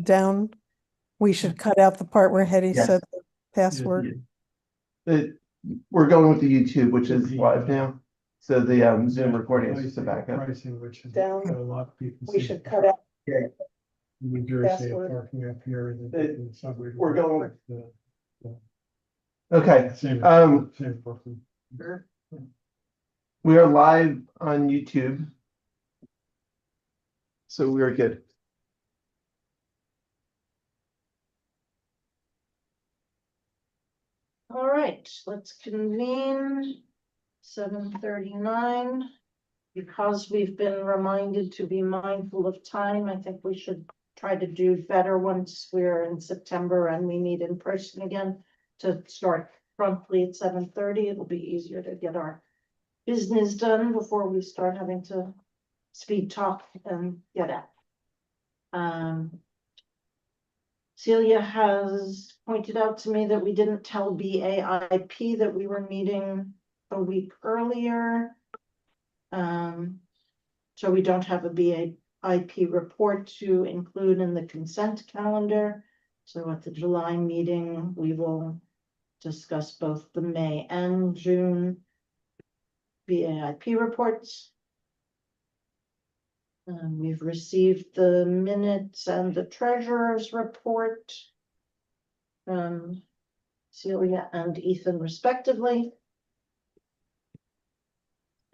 down, we should cut out the part where Hetty Yes. said the password. We're going with the YouTube, which is live now. So the Zoom recording is just a backup. Pricing, which is Down. a lot of people. We see. should cut out. New Jersey password. parking up here. and It- the subway. we're going- The Okay, Same. Same person. we are live on YouTube. So we are good. All right, let's convene 7:39. Because we've been reminded to be mindful of time, I think we should try to do better once we're in September and we meet in person again to start promptly at 7:30. It'll be easier to get our business done before we start having to speed talk and get out. Celia has pointed out to me that we didn't tell BAIP that we were meeting a week earlier. So we don't have a BAIP report to include in the consent calendar. So at the July meeting, we will discuss both the May and June BAIP reports. We've received the minutes and the treasurer's report from Celia and Ethan respectively.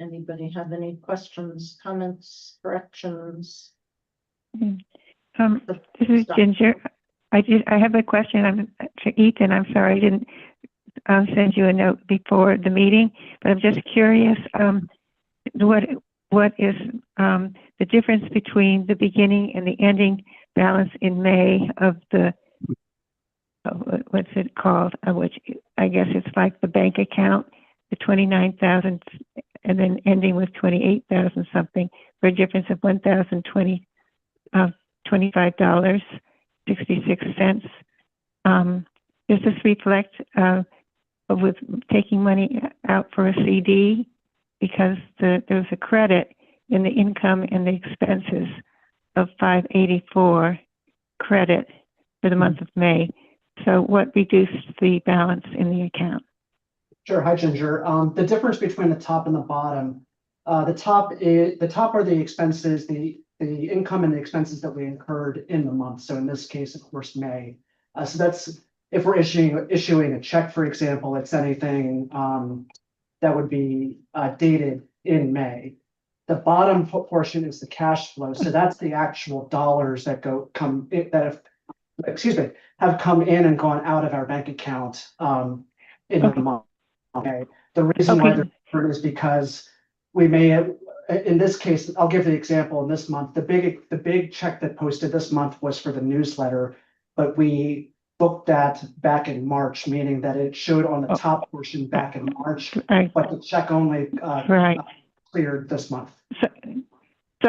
Anybody have any questions, comments, corrections? This is Ginger. I have a question. To Ethan. I'm sorry I didn't send you a note before the meeting, but I'm just curious. What is the difference between the beginning and the ending balance in May of the what's it called? Which I guess it's like the bank account, the 29,000, and then ending with 28,000 something, for a difference of $1,025.66. Does this reflect with taking money out for a CD? Because there was a credit in the income and the expenses of $584 credit for the month of May. So what reduced the balance in the account? Sure. Hi, Ginger. The difference between the top and the bottom, the top are the expenses, the income and the expenses that we incurred in the month. So in this case, of course, May. So that's if we're issuing a check, for example, it's anything that would be dated in May. The bottom portion is the cash flow. So that's the actual dollars that have come in and gone out of our bank account in the month. Okay. The reason why they're different is because we may have, in this case, I'll give the example in this month, the big check that posted this month was for the newsletter, but we booked that back in March, meaning that it showed on the top portion back in March, but the check only cleared this month. So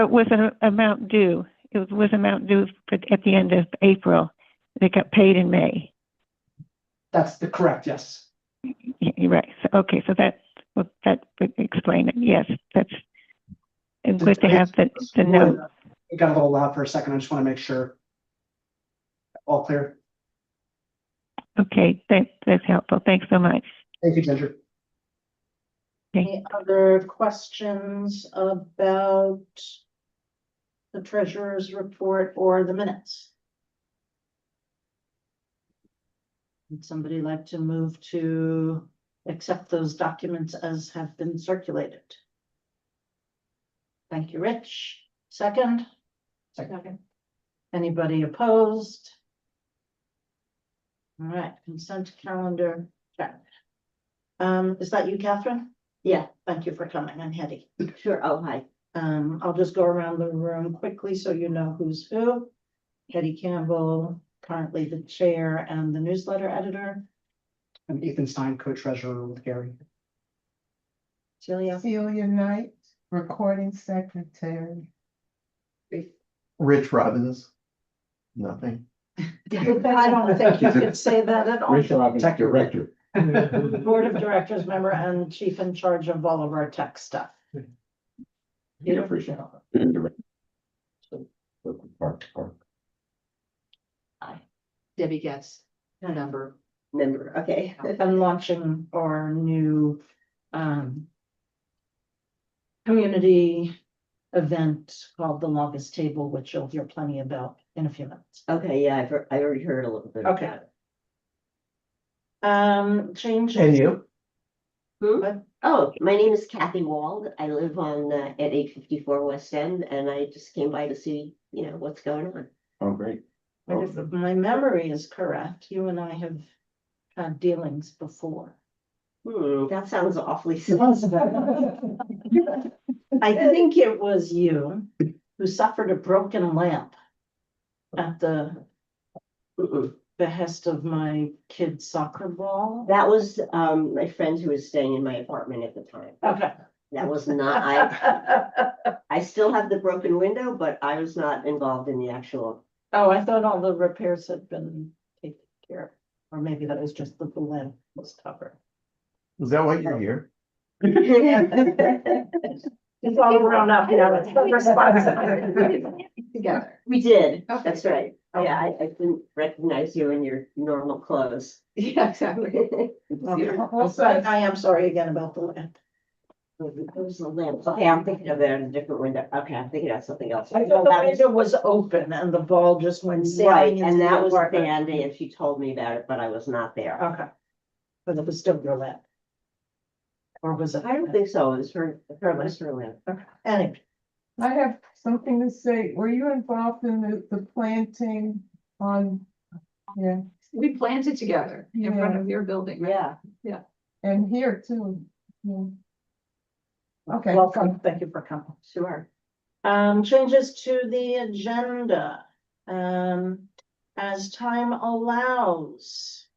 it was an amount due. It was amount due at the end of April. They got paid in May. That's the correct, yes. You're right. So, okay, so that would explain it. Yes, that's good to have the note. It got a little loud for a second. I just want to make sure. All clear. Okay, that's helpful. Thanks so much. Thank you, Ginger. Any other questions about the treasurer's report or the minutes? Would somebody like to move to accept those documents as have been circulated? Thank you, Rich. Second? Second. Anybody opposed? All right, consent calendar check. Is that you, Catherine? Yeah, thank you for coming. I'm Hetty. Sure. Oh, hi. I'll just go around the room quickly so you know who's who. Hetty Campbell, currently the chair and the newsletter editor. And Ethan Stein, co-treasurer with Gary. Celia. Celia Knight, recording secretary. Rich Robbins. Nothing. I don't think you could say that at all. Rich Robbins, director. Board of Directors member and chief in charge of all of our tech stuff. Yeah, appreciate it. Debbie gets a number. Member, okay. I'm launching our new, community event called The Longest Table, which you'll hear plenty about in a few minutes. Okay, yeah, I already heard a little bit. Okay. about it. Change. And you? Oh, my name is Kathy Wald. I live on, at 854 West End, and I just came by to see, what's going on. Oh, great. If my memory is correct, you and I have had dealings before. That sounds awfully. I think it was you who suffered a broken lamp at the behest of my kid's soccer ball. That was, my friend who was staying in my apartment at the time. Okay. That was not, I still have the broken window, but I was not involved in the actual. Oh, I thought all the repairs had been taken care of, or maybe that was just the lamp was covered. Is that why you're here? It's all grown up now, it's the responsibility. Together. We did, Okay. that's right. Yeah, I didn't recognize you in your normal clothes. Yeah, exactly. I am sorry again about the lamp. There's the lamp. Okay, I'm thinking of it in a different window. Okay, I'm thinking of something else. I thought the window was open and the ball just went Right, sailing into and that the was apartment. Sandy, and she told me about it, but I was not there. Okay. But it was still your lamp. Or was it? I don't think so. It was her lamp. Okay, anyway, I have something to say. Were you involved in the planting on, yeah, We planted together in front of your building. right? Yeah. and here too? Yeah. Okay. welcome, thank you for coming. Sure. Changes to the agenda. As time allows,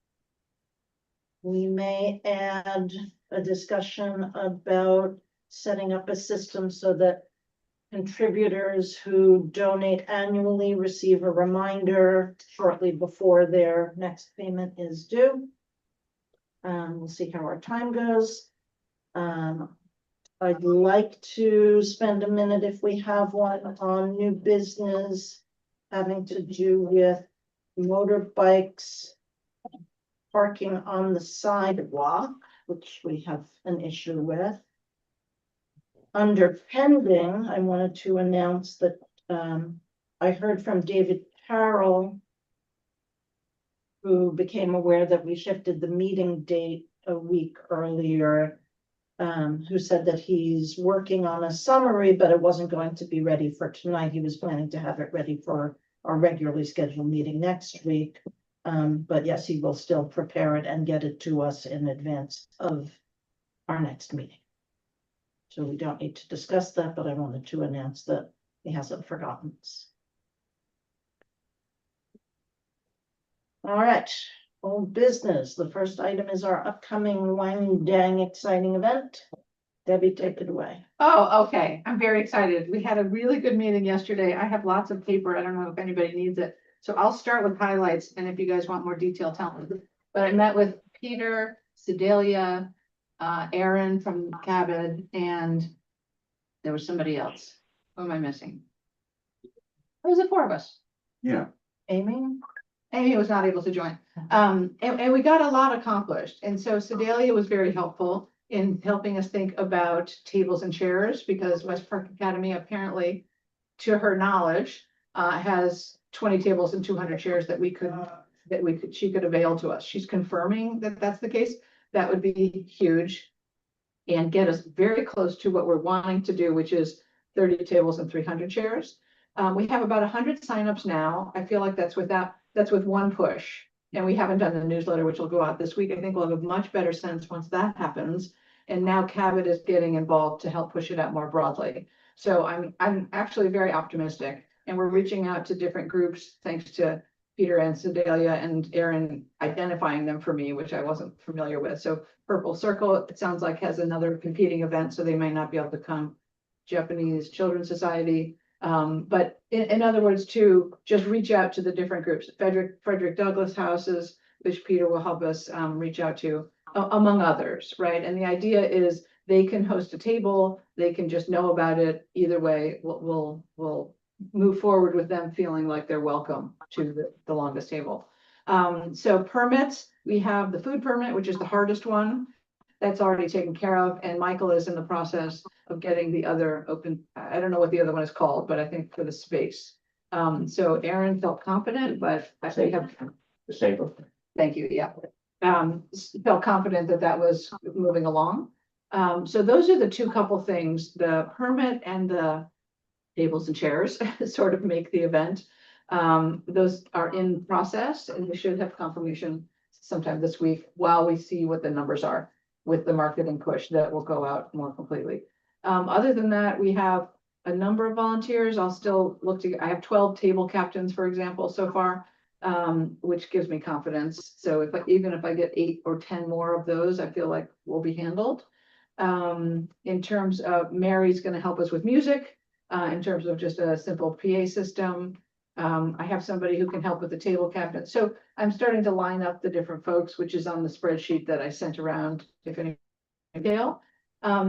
we may add a discussion about setting up a system so that contributors who donate annually receive a reminder shortly before their next payment is due. We'll see how our time goes. I'd like to spend a minute, if we have one, on new business having to do with motorbikes parking on the sidewalk, which we have an issue with. Under pending, I wanted to announce that I heard from David Carroll, who became aware that we shifted the meeting date a week earlier, who said that he's working on a summary, but it wasn't going to be ready for tonight. He was planning to have it ready for our regularly scheduled meeting next week. But yes, he will still prepare it and get it to us in advance of our next meeting. So we don't need to discuss that, but I wanted to announce that he hasn't forgotten us. All right, old business. The first item is our upcoming Wang Dang exciting event. Debbie, take it away. Oh, okay. I'm very excited. We had a really good meeting yesterday. I have lots of paper. I don't know if anybody needs it. So I'll start with highlights, and if you guys want more detail, tell me. But I met with Peter, Sedalia, Aaron from Cabot, and there was somebody else. Who am I missing? It was the four of us. Yeah. Amy? Amy was not able to join. And we got a lot accomplished. And so Sedalia was very helpful in helping us think about tables and chairs, because West Park Academy apparently, to her knowledge, has 20 tables and 200 chairs that she could avail to us. She's confirming that that's the case. That would be huge and get us very close to what we're wanting to do, which is 30 tables and 300 chairs. We have about 100 signups now. I feel like that's with one push, and we haven't done the newsletter, which will go out this week. I think we'll have a much better sense once that happens. And now Cabot is getting involved to help push it out more broadly. So I'm actually very optimistic, and we're reaching out to different groups, thanks to Peter and Sedalia and Aaron identifying them for me, which I wasn't familiar with. So Purple Circle, it sounds like, has another competing event, so they might not be able to come. Japanese Children's Society. But in other words, to just reach out to the different groups, Frederick Douglass houses, which Peter will help us reach out to, among others, right? And the idea is they can host a table, they can just know about it. Either way, we'll move forward with them feeling like they're welcome to the longest table. So permits, we have the food permit, which is the hardest one. That's already taken care of, and Michael is in the process of getting the other open, I don't know what the other one is called, but I think for the space. So Aaron felt confident, but I think The safer. thank you, yeah. Felt confident that that was moving along. So those are the two couple things, the permit and the tables and chairs sort of make the event. Those are in process and we should have confirmation sometime this week while we see what the numbers are with the marketing push that will go out more completely. Other than that, we have a number of volunteers. I'll still look to, I have 12 table captains, for example, so far, which gives me confidence. So even if I get 8 or 10 more of those, I feel like we'll be handled. In terms of Mary's going to help us with music, in terms of just a simple PA system. I have somebody who can help with the table cabinet. So I'm starting to line up the different folks, which is on the spreadsheet that I sent around, if any detail.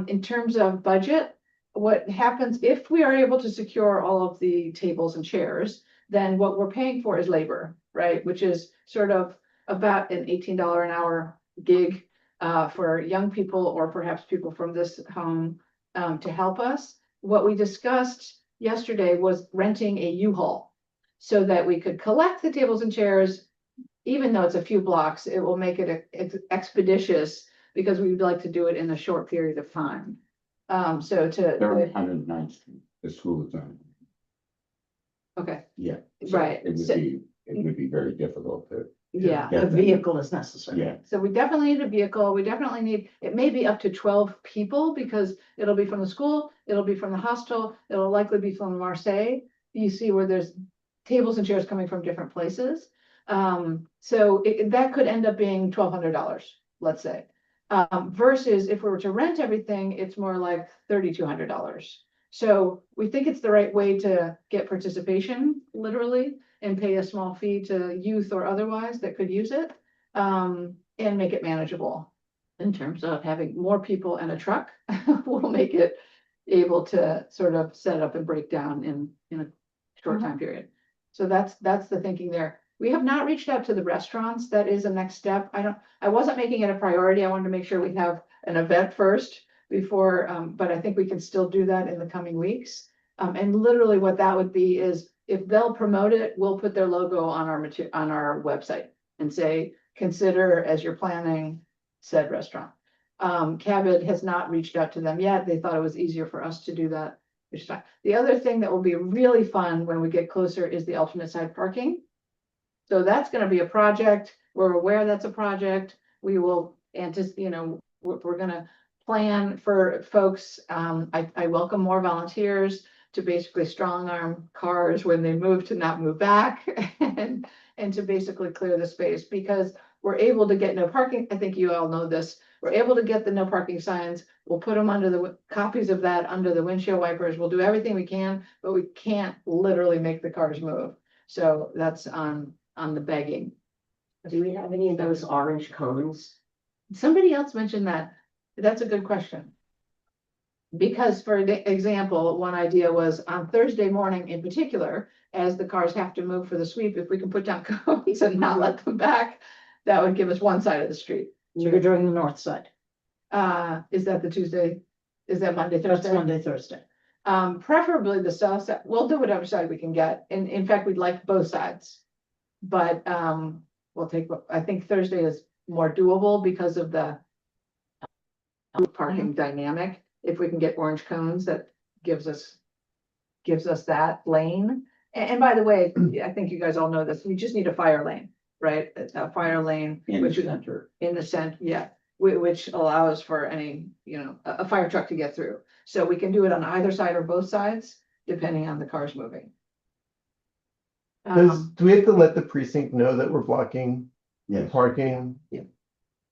In terms of budget, what happens if we are able to secure all of the tables and chairs, then what we're paying for is labor, right? Which is sort of about an $18 an hour gig for young people or perhaps people from this home to help us. What we discussed yesterday was renting a U-Haul so that we could collect the tables and chairs. Even though it's a few blocks, it will make it expeditious because we would like to do it in a short period of time. So They're on 109th Street, the school is on. Okay, Yeah. so Right, so- it would be very difficult to. yeah. get A them. vehicle is necessary. Yeah, So we definitely need a vehicle. We definitely need, it may be up to 12 people because it'll be from the school, it'll be from the hostel, it'll likely be from Marseille. You see where there's tables and chairs coming from different places. So that could end up being $1,200, let's say. Versus if we were to rent everything, it's more like $3,200. So we think it's the right way to get participation, literally, and pay a small fee to youth or otherwise that could use it. And make it manageable in terms of having more people and a truck will make it able to sort of set up and break down in a short time period. So that's the thinking there. We have not reached out to the restaurants. That is a next step. I wasn't making it a priority. I wanted to make sure we have an event first before, but I think we can still do that in the coming weeks. And literally what that would be is if they'll promote it, we'll put their logo on our website and say, consider as you're planning said restaurant. Cabot has not reached out to them yet. They thought it was easier for us to do that, which is fine. The other thing that will be really fun when we get closer is the alternate side parking. So that's gonna be a project. We're aware that's a project. We will anticipate, we're gonna plan for folks. I welcome more volunteers to basically strong arm cars when they move to not move back and to basically clear the space because we're able to get no parking. I think you all know this. We're able to get the no parking signs. We'll put them under the copies of that under the windshield wipers. We'll do everything we can, but we can't literally make the cars move. So that's on the begging. Do we have any of those orange cones? Somebody else mentioned that. That's a good question. Because for example, one idea was on Thursday morning in particular, as the cars have to move for the sweep, if we can put down cones and not let them back, that would give us one side of the street. So you're doing the north side. Is that the Tuesday? Is that Monday, That's Thursday? Monday, Thursday. Preferably the south side. We'll do whatever side we can get. In fact, we'd like both sides. But we'll take, I think Thursday is more doable because of the parking dynamic. If we can get orange cones, that gives us that lane. And by the way, I think you guys all know this, we just need a fire lane, right? A fire lane. in the which is center. in the center, yeah, which allows for any, a fire truck to get through. So we can do it on either side or both sides, depending on the cars moving. Do we have to let the precinct know that we're blocking Yes. parking? Yeah.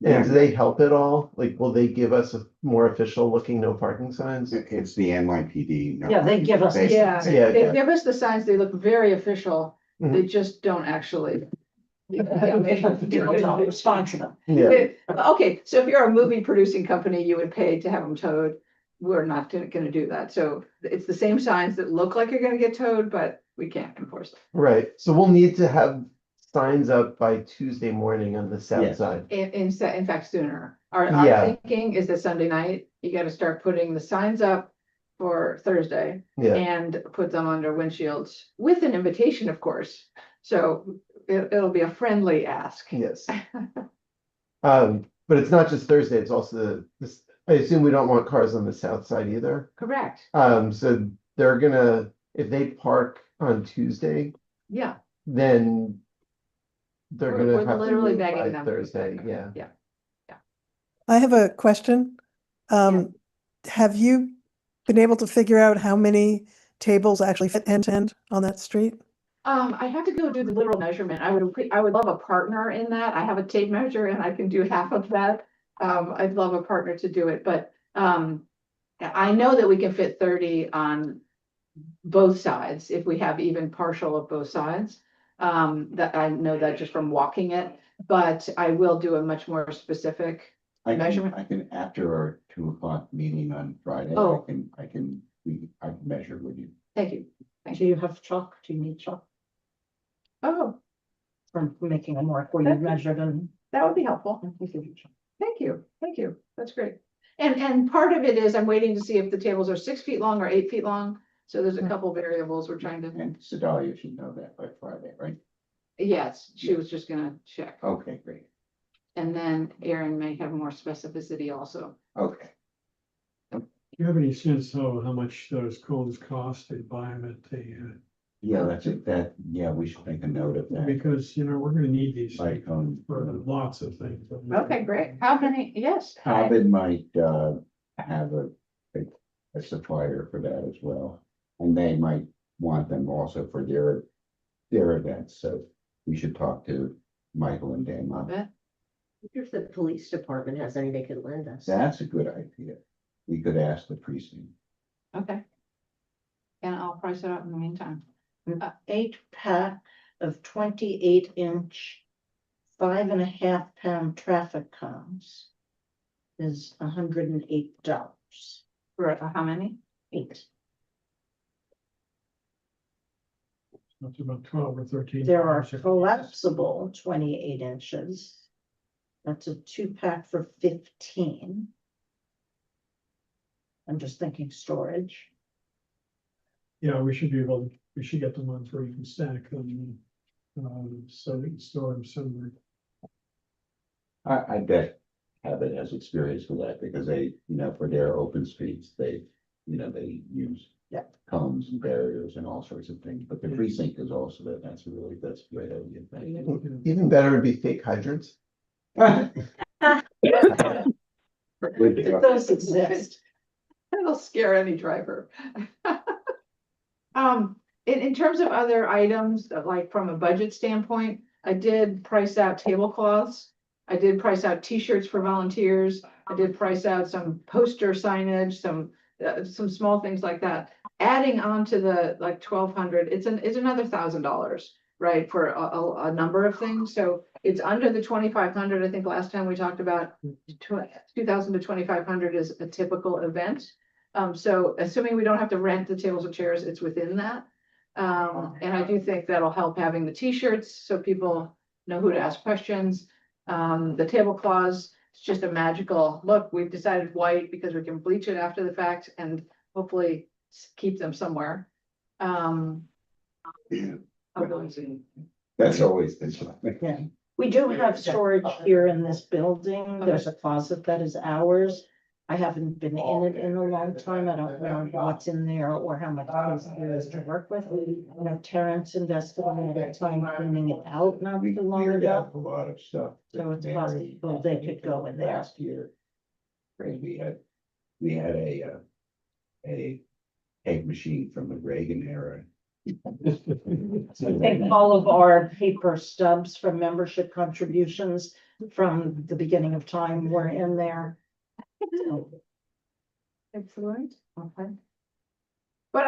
And do they help at all? Like, will they give us a more official looking no parking signs? It's the NYPD. no, Yeah, they give us. the Yeah. signs. Yeah, They okay. give us the signs, they look very official, they just don't actually. People don't respond to them. Yeah, Okay, so if you're a movie producing company, you would pay to have them towed. We're not gonna do that, so it's the same signs that look like you're gonna get towed, but we can't enforce it. right. So we'll need to have signs up by Tuesday morning on the south Yes. side. In fact, sooner. Our Yeah. thinking is that Sunday night, you gotta start putting the signs up for Thursday Yeah, and put them under windshields with an invitation, of course. So it'll be a friendly ask. yes. But it's not just Thursday, it's also this, I assume we don't want cars on the south side either. Correct. So they're gonna, if they park on Tuesday, Yeah, then they're We're- gonna we're have to literally move begging by them. Thursday, yeah. I have a question. Have you been able to figure out how many tables actually fit end to end on that street? I have to go do the literal measurement. I would love a partner in that. I have a tape measure and I can do half of that. I'd love a partner to do it, but I know that we can fit 30 on both sides if we have even partial of both sides. That I know that just from walking it, but I will do a much more specific. Measurement? I can, after our 2 o'clock meeting on Friday, Oh. I can measure with you. Thank you. Do you have chalk? Do you need chalk Oh, for making a mark where you measured and? that would be helpful. Thank you. Thank you. That's great. And part of it is I'm waiting to see if the tables are 6 feet long or 8 feet long. So there's a couple variables we're trying to, And Sedalia should know that by Friday, right? yes, she was just gonna check. Okay, great. And then Aaron may have more specificity also. Okay. Do you have any sense of how much those cones cost to buy them at the, Yeah, that's it. We should make a note of that. because, you know, we're gonna need these Like, for lots of things. Okay, great. How many? Yes. Cobbin might have a supplier for that as well. And they might want them also for their events, so we should talk to Michael and Dan on that. If the police department has any they could lend us. That's a good idea. We could ask the precinct. Okay. And I'll price it out in the meantime. 8-pack of 28-inch, 5.5-pound traffic cones is $108. For how many? 8. That's about 12 or 13. There are collapsible 28 inches. That's a 2-pack for 15. I'm just thinking storage. Yeah, we should get the ones where you can stack them, so we can store them somewhere. I bet Habit has experience with that because they, for their open streets, they use Yeah. cones and barriers and all sorts of things, but the precinct is also that's a great idea. Thank you. Even better would be fake hydrants. Those exist. That'll scare any driver. In terms of other items, like from a budget standpoint, I did price out tablecloths. I did price out T-shirts for volunteers. I did price out some poster signage, some small things like that. Adding on to the like 1,200, it's another $1,000, right? For a number of things. So it's under the 2,500. I think last time we talked about 2,000 to 2,500 is a typical event. So assuming we don't have to rent the tables and chairs, it's within that. And I do think that'll help having the T-shirts so people know who to ask questions. The tablecloths, it's just a magical look. We've decided white because we can bleach it after the fact and hopefully keep them somewhere. I'm going to. That's always been something. Yeah. We do have storage here in this building. There's a closet that is ours. I haven't been in it in a long time. I don't know what's in there or how much space there is to work with. You know, Terrence invested a lot of time cleaning it out not too long Cleared ago. out a lot of stuff. So it's possible they could go in there. Last year. We had a egg machine from the Reagan era. I think all of our paper stubs from membership contributions from the beginning of time were in there. Excellent. Okay. But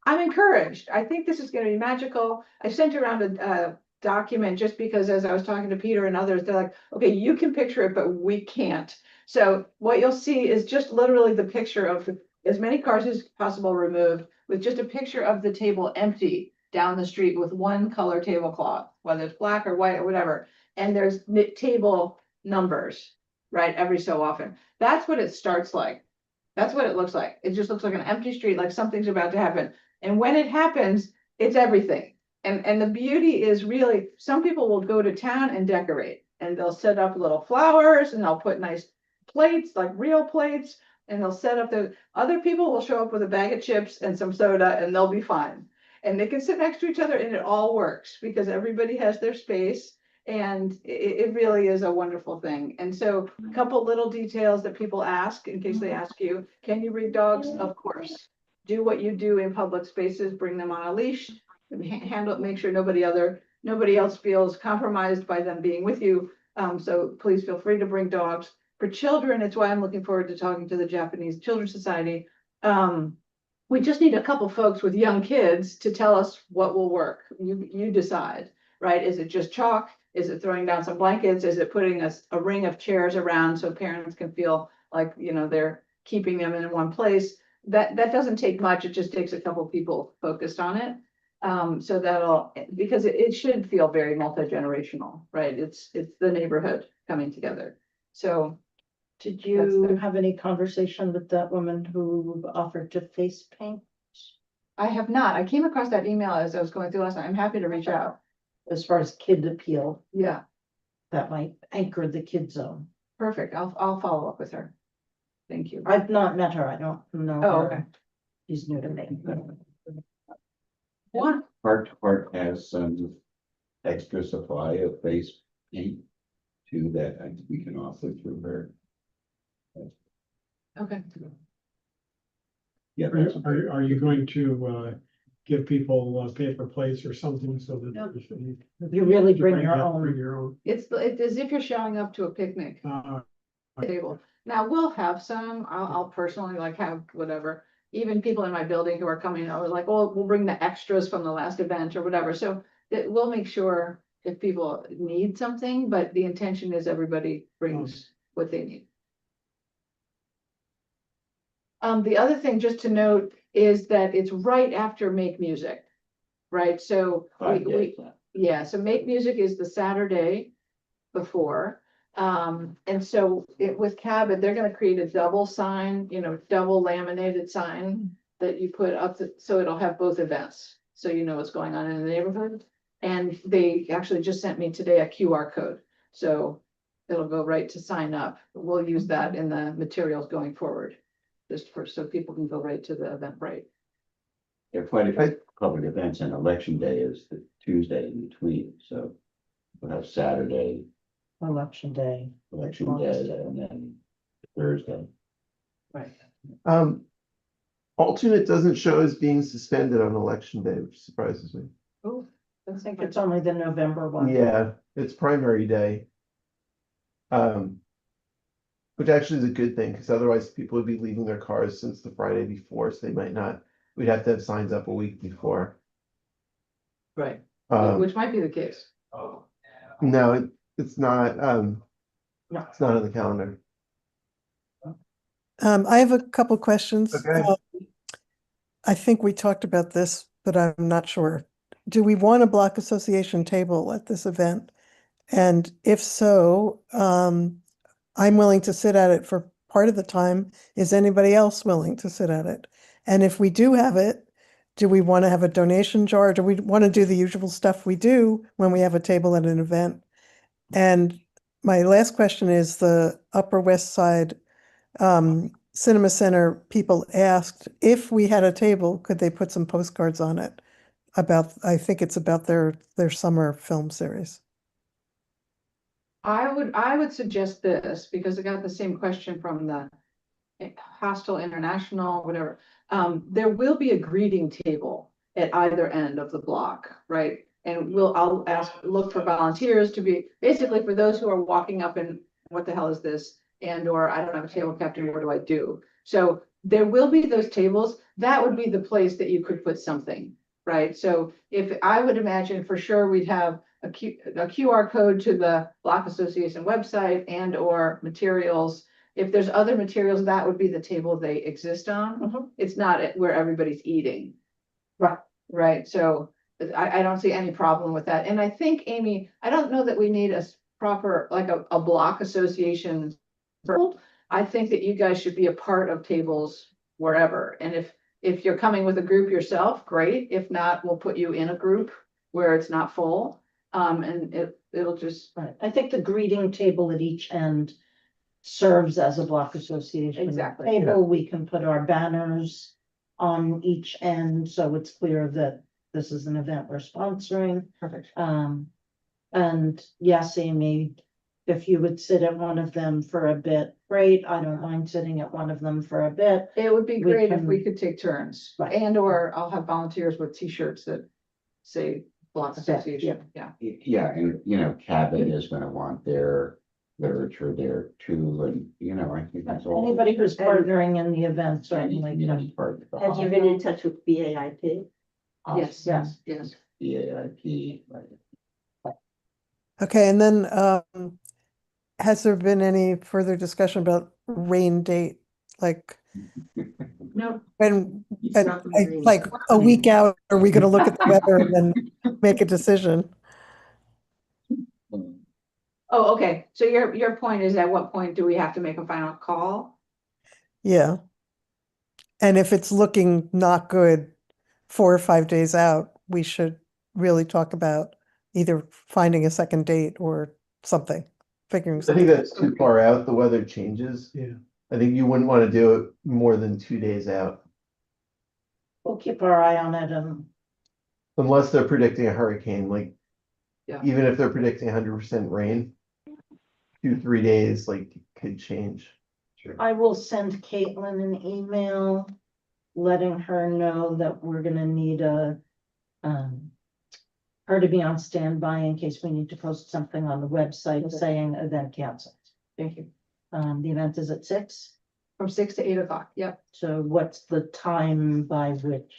I'm encouraged. I think this is gonna be magical. I sent around a document just because as I was talking to Peter and others, they're like, okay, you can picture it, but we can't. So what you'll see is just literally the picture of as many cars as possible removed with just a picture of the table empty. down the street with one color tablecloth, whether it's black or white or whatever, and there's table numbers, right, every so often. That's what it starts like. That's what it looks like. It just looks like an empty street, like something's about to happen. And when it happens, it's everything. And the beauty is really, some people will go to town and decorate, and they'll set up little flowers, and they'll put nice plates, like real plates, and they'll set up other people will show up with a bag of chips and some soda, and they'll be fine. And they can sit next to each other, and it all works because everybody has their space, and it really is a wonderful thing. And so a couple little details that people ask in case they ask you, can you read dogs? Of course. Do what you do in public spaces, bring them on a leash, handle, make sure nobody else feels compromised by them being with you. So please feel free to bring dogs. For children, it's why I'm looking forward to talking to the Japanese Children's Society. We just need a couple folks with young kids to tell us what will work. You decide, right? Is it just chalk? Is it throwing down some blankets? Is it putting a ring of chairs around so parents can feel like, they're keeping them in one place? That doesn't take much. It just takes a couple people focused on it. So because it should feel very multi-generational, right? It's the neighborhood coming together. So Did you have any conversation with that woman who offered to face paint? I have not. I came across that email as I was going through last night. I'm happy to reach out. As far as kid appeal, Yeah, that might anchor the kid zone. perfect. I'll follow up with her. Thank you. I've not met her, I don't know. Oh, her. okay. She's new to me. One, Park to Park has some extra supply of face paint too that I think we can offer through her. okay. Yeah, Are that's you- are you going to give people paper plates or something so that? No. You really bring your Bring own. your own. It's as if you're showing up to a picnic table. Now, we'll have some, I'll personally have whatever, even people in my building who are coming, I was like, oh, we'll bring the extras from the last event or whatever, so we'll make sure if people need something, but the intention is everybody brings what they need. The other thing just to note is that it's right after Make Music, right? So yeah, so Make Music is the Saturday before. And so with Cabot, they're gonna create a double sign, double laminated sign that you put up, so it'll have both events. So you know what's going on in the neighborhood. And they actually just sent me today a QR code. So it'll go right to sign up. We'll use that in the materials going forward. So people can go right to the Eventbrite. There are quite a few public events, and election day is the Tuesday in between, so we'll have Saturday, Election day. election day, and then Thursday. Right. Alternate doesn't show as being suspended on election day, which surprises me. Oh, I think it's only the November one. Yeah, it's primary day. Which actually is a good thing, because otherwise people would be leaving their cars since the Friday before, so they might not, we'd have to have signs up a week before. right, Um, which might be the case. no, it's not, No. it's not on the calendar. I have a couple questions. Okay. I think we talked about this, but I'm not sure. Do we want a block association table at this event? And if so, I'm willing to sit at it for part of the time. Is anybody else willing to sit at it? And if we do have it, do we want to have a donation jar? Do we want to do the usual stuff we do when we have a table at an event? And my last question is the Upper West Side Cinema Center people asked if we had a table, could they put some postcards on it about, I think it's about their summer film series. I would suggest this, because I got the same question from the Hostel International, whatever. There will be a greeting table at either end of the block, right? And I'll look for volunteers to be, basically for those who are walking up and what the hell is this? Or I don't have a table captain, what do I do? So there will be those tables. That would be the place that you could put something, right? So if I would imagine for sure we'd have a QR code to the Block Association website or materials. If there's other materials, that would be the table they exist on. Mhm. It's not where everybody's eating. Right. Right, so I don't see any problem with that. And I think, Amy, I don't know that we need a proper, like a block association. I think that you guys should be a part of tables wherever. And if you're coming with a group yourself, great. If not, we'll put you in a group where it's not full. And it'll just, Right, I think the greeting table at each end serves as a block association. Exactly. Table, we can put our banners on each end, so it's clear that this is an event we're sponsoring. perfect. And yes, Amy, if you would sit at one of them for a bit, great, I don't mind sitting at one of them for a bit. It would be We great if can- we could take turns, Right. and or I'll have volunteers with T-shirts that say Block That's it, Association, yeah. Yeah, and you know, Cabot is gonna want their literature there too, and you know, I think that's all. Anybody who's partnering in the event Any certainly community can. part of the Have you been in touch with BAIP? Yes, Yes. yes. BAIP, right? Okay, and then has there been any further discussion about rain date? Like No, when, It's and, not rain. like a week out, are we gonna look at the weather and then make a decision? oh, okay, so your point is, at what point do we have to make a final call? Yeah. And if it's looking not good 4 or 5 days out, we should really talk about either finding a second date or something, figuring I something. think that's too far out. The weather changes. Yeah. I think you wouldn't want to do it more than 2 days out, We'll keep our eye on it and unless they're predicting a hurricane, like. Yeah. Even if they're predicting 100% rain, 2-3 days, like, could change. I will send Caitlin an email letting her know that we're gonna need her to be on standby in case we need to post something on the website saying event canceled. Thank you. The event is at 6, From 6 to 8 o'clock, yep. so what's the time by which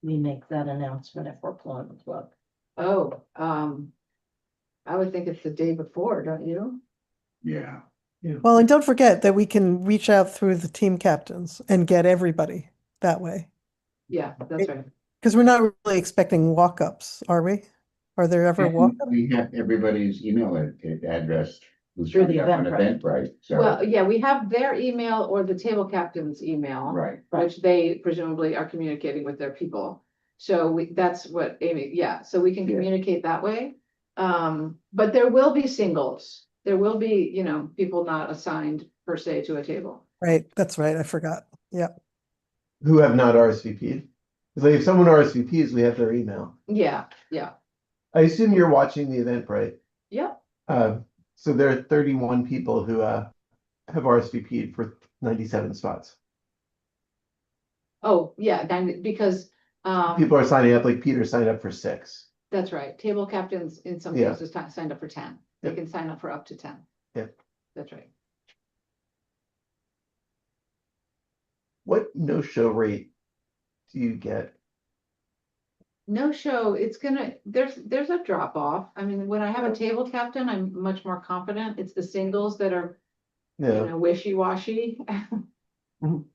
we make that announcement if we're pulling the plug? Oh, I would think it's the day before, don't you? Yeah. Well, and don't forget that we can reach out through the team captains and get everybody that way. Yeah, that's right. Because we're not really expecting walk-ups, are we? Are there ever walk-ups? We have everybody's email address. Who's Through the signing up on Eventbrite. Eventbrite, so, Well, yeah, we have their email or the table captain's email. right. Which they presumably are communicating with their people. So that's what Amy, yeah, so we can Yeah. communicate that way. But there will be singles. There will be, people not assigned per se to a table. Right, that's right, I forgot. Yeah, Who have not RSVP'd. It's like if someone RSVPs, we have their email. Yeah, yeah, I assume you're watching the event, right? yep. So there are 31 people who have RSVP'd for 97 spots. Oh, yeah, then because, People are signing up, like Peter signed up for 6. that's right. Table captains in some Yeah. cases signed up for 10. They Yep. can sign up for up to 10. Yep. That's right. What no-show rate do you get? No show, it's gonna, there's a drop off. I mean, when I have a table captain, I'm much more confident. It's the singles that are, Yeah, wishy-washy. Mhm.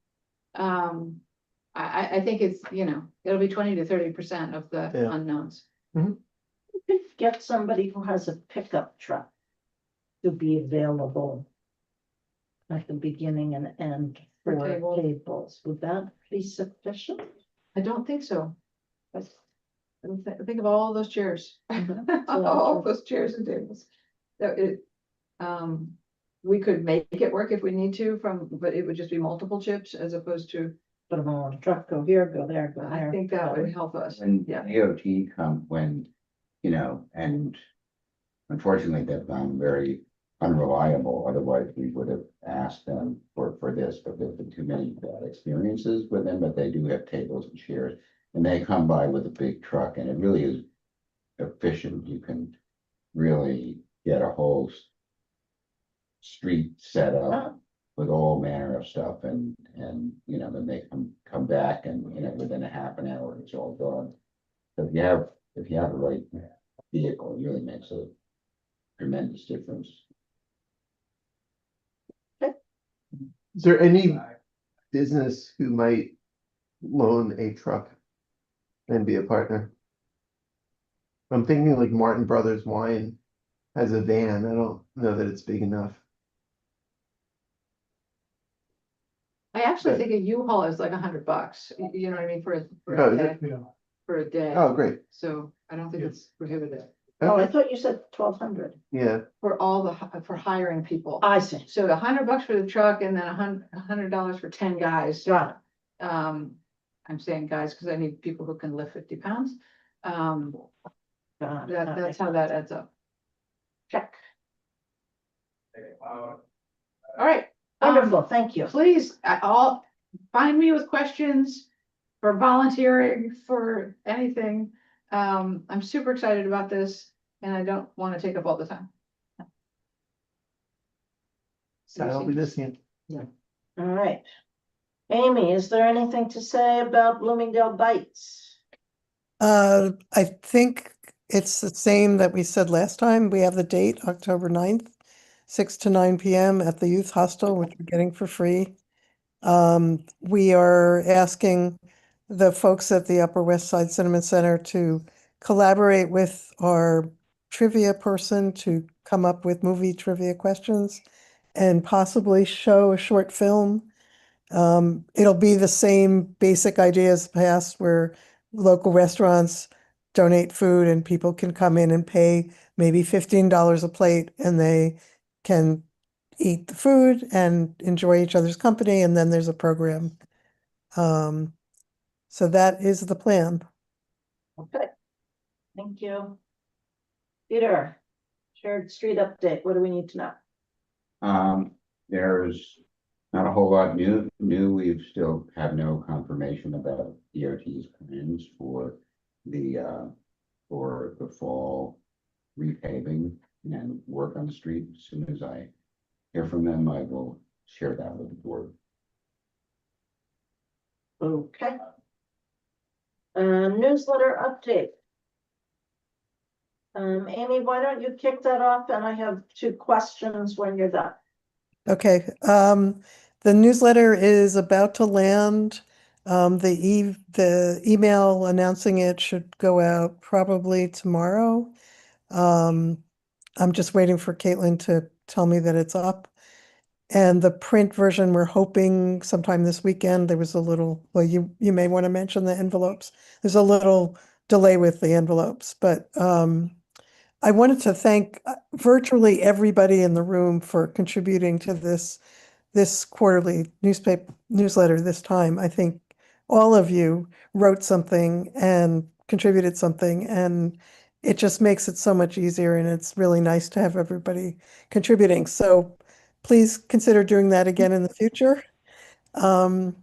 I think it's, it'll be 20 to 30% of the Yeah. unknowns. Get somebody who has a pickup truck to be available at the beginning and end For for tables. tables. Would that be sufficient? I don't think so. Think of all those chairs. Mhm. All those chairs and tables. That it, we could make it work if we need to but it would just be multiple chips as opposed to, Put them all in a truck, go here, go there, go I there. think that would help us. When Yeah. AOT come, when, and unfortunately, they've gone very unreliable, otherwise we would have asked them for this, but there's been too many bad experiences with them, but they do have tables and chairs. And they come by with a big truck and it really is efficient. You can really get a whole street set up with all manner of stuff and, then they come back and, within a half an hour, it's all gone. So if you have the right vehicle, it really makes a tremendous difference. is there any business who might loan a truck and be a partner? I'm thinking like Martin Brothers Wine has a van. I don't know that it's big enough. I actually But- think a U-Haul is like $100, you know what I mean, for Oh, a is day, it? Yeah, for a day. Oh, great. So I don't think Yeah. it's prohibitive Oh, I Okay. thought you said 1,200. Yeah, for all for hiring people. I see. So $100 for the truck and then $100 for 10 guys. Got I'm saying guys, because I need people who can lift 50 pounds. it. Got it. That's how that adds up. Check. All right. Wonderful, thank you. Please, all, find me with questions for volunteering for anything. I'm super excited about this and I don't want to take up all the time. so I'll be missing it. All right. Amy, is there anything to say about Bloomingdale Bites? I think it's the same that we said last time. We have the date, October 9th, 6 to 9 PM at the Youth Hostel, which we're getting for free. We are asking the folks at the Upper West Side Cinema Center to collaborate with our trivia person to come up with movie trivia questions and possibly show a short film. It'll be the same basic idea as past where local restaurants donate food and people can come in and pay maybe $15 a plate and they can eat the food and enjoy each other's company, and then there's a program. So that is the plan. Okay. Thank you. Peter, shared street update, what do we need to know? There's not a whole lot new. We still have no confirmation about DOT's plans for the fall repaving and work on the street. As soon as I hear from them, I will share that with the board. Okay. Newsletter update. Amy, why don't you kick that off? And I have 2 questions when you're done. Okay, the newsletter is about to land. The email announcing it should go out probably tomorrow. I'm just waiting for Caitlin to tell me that it's up. And the print version, we're hoping sometime this weekend. There was a little, well, you may want to mention the envelopes. There's a little delay with the envelopes, but I wanted to thank virtually everybody in the room for contributing to this quarterly newsletter this time. I think all of you wrote something and contributed something, and it just makes it so much easier, and it's really nice to have everybody contributing. So please consider doing that again in the future. And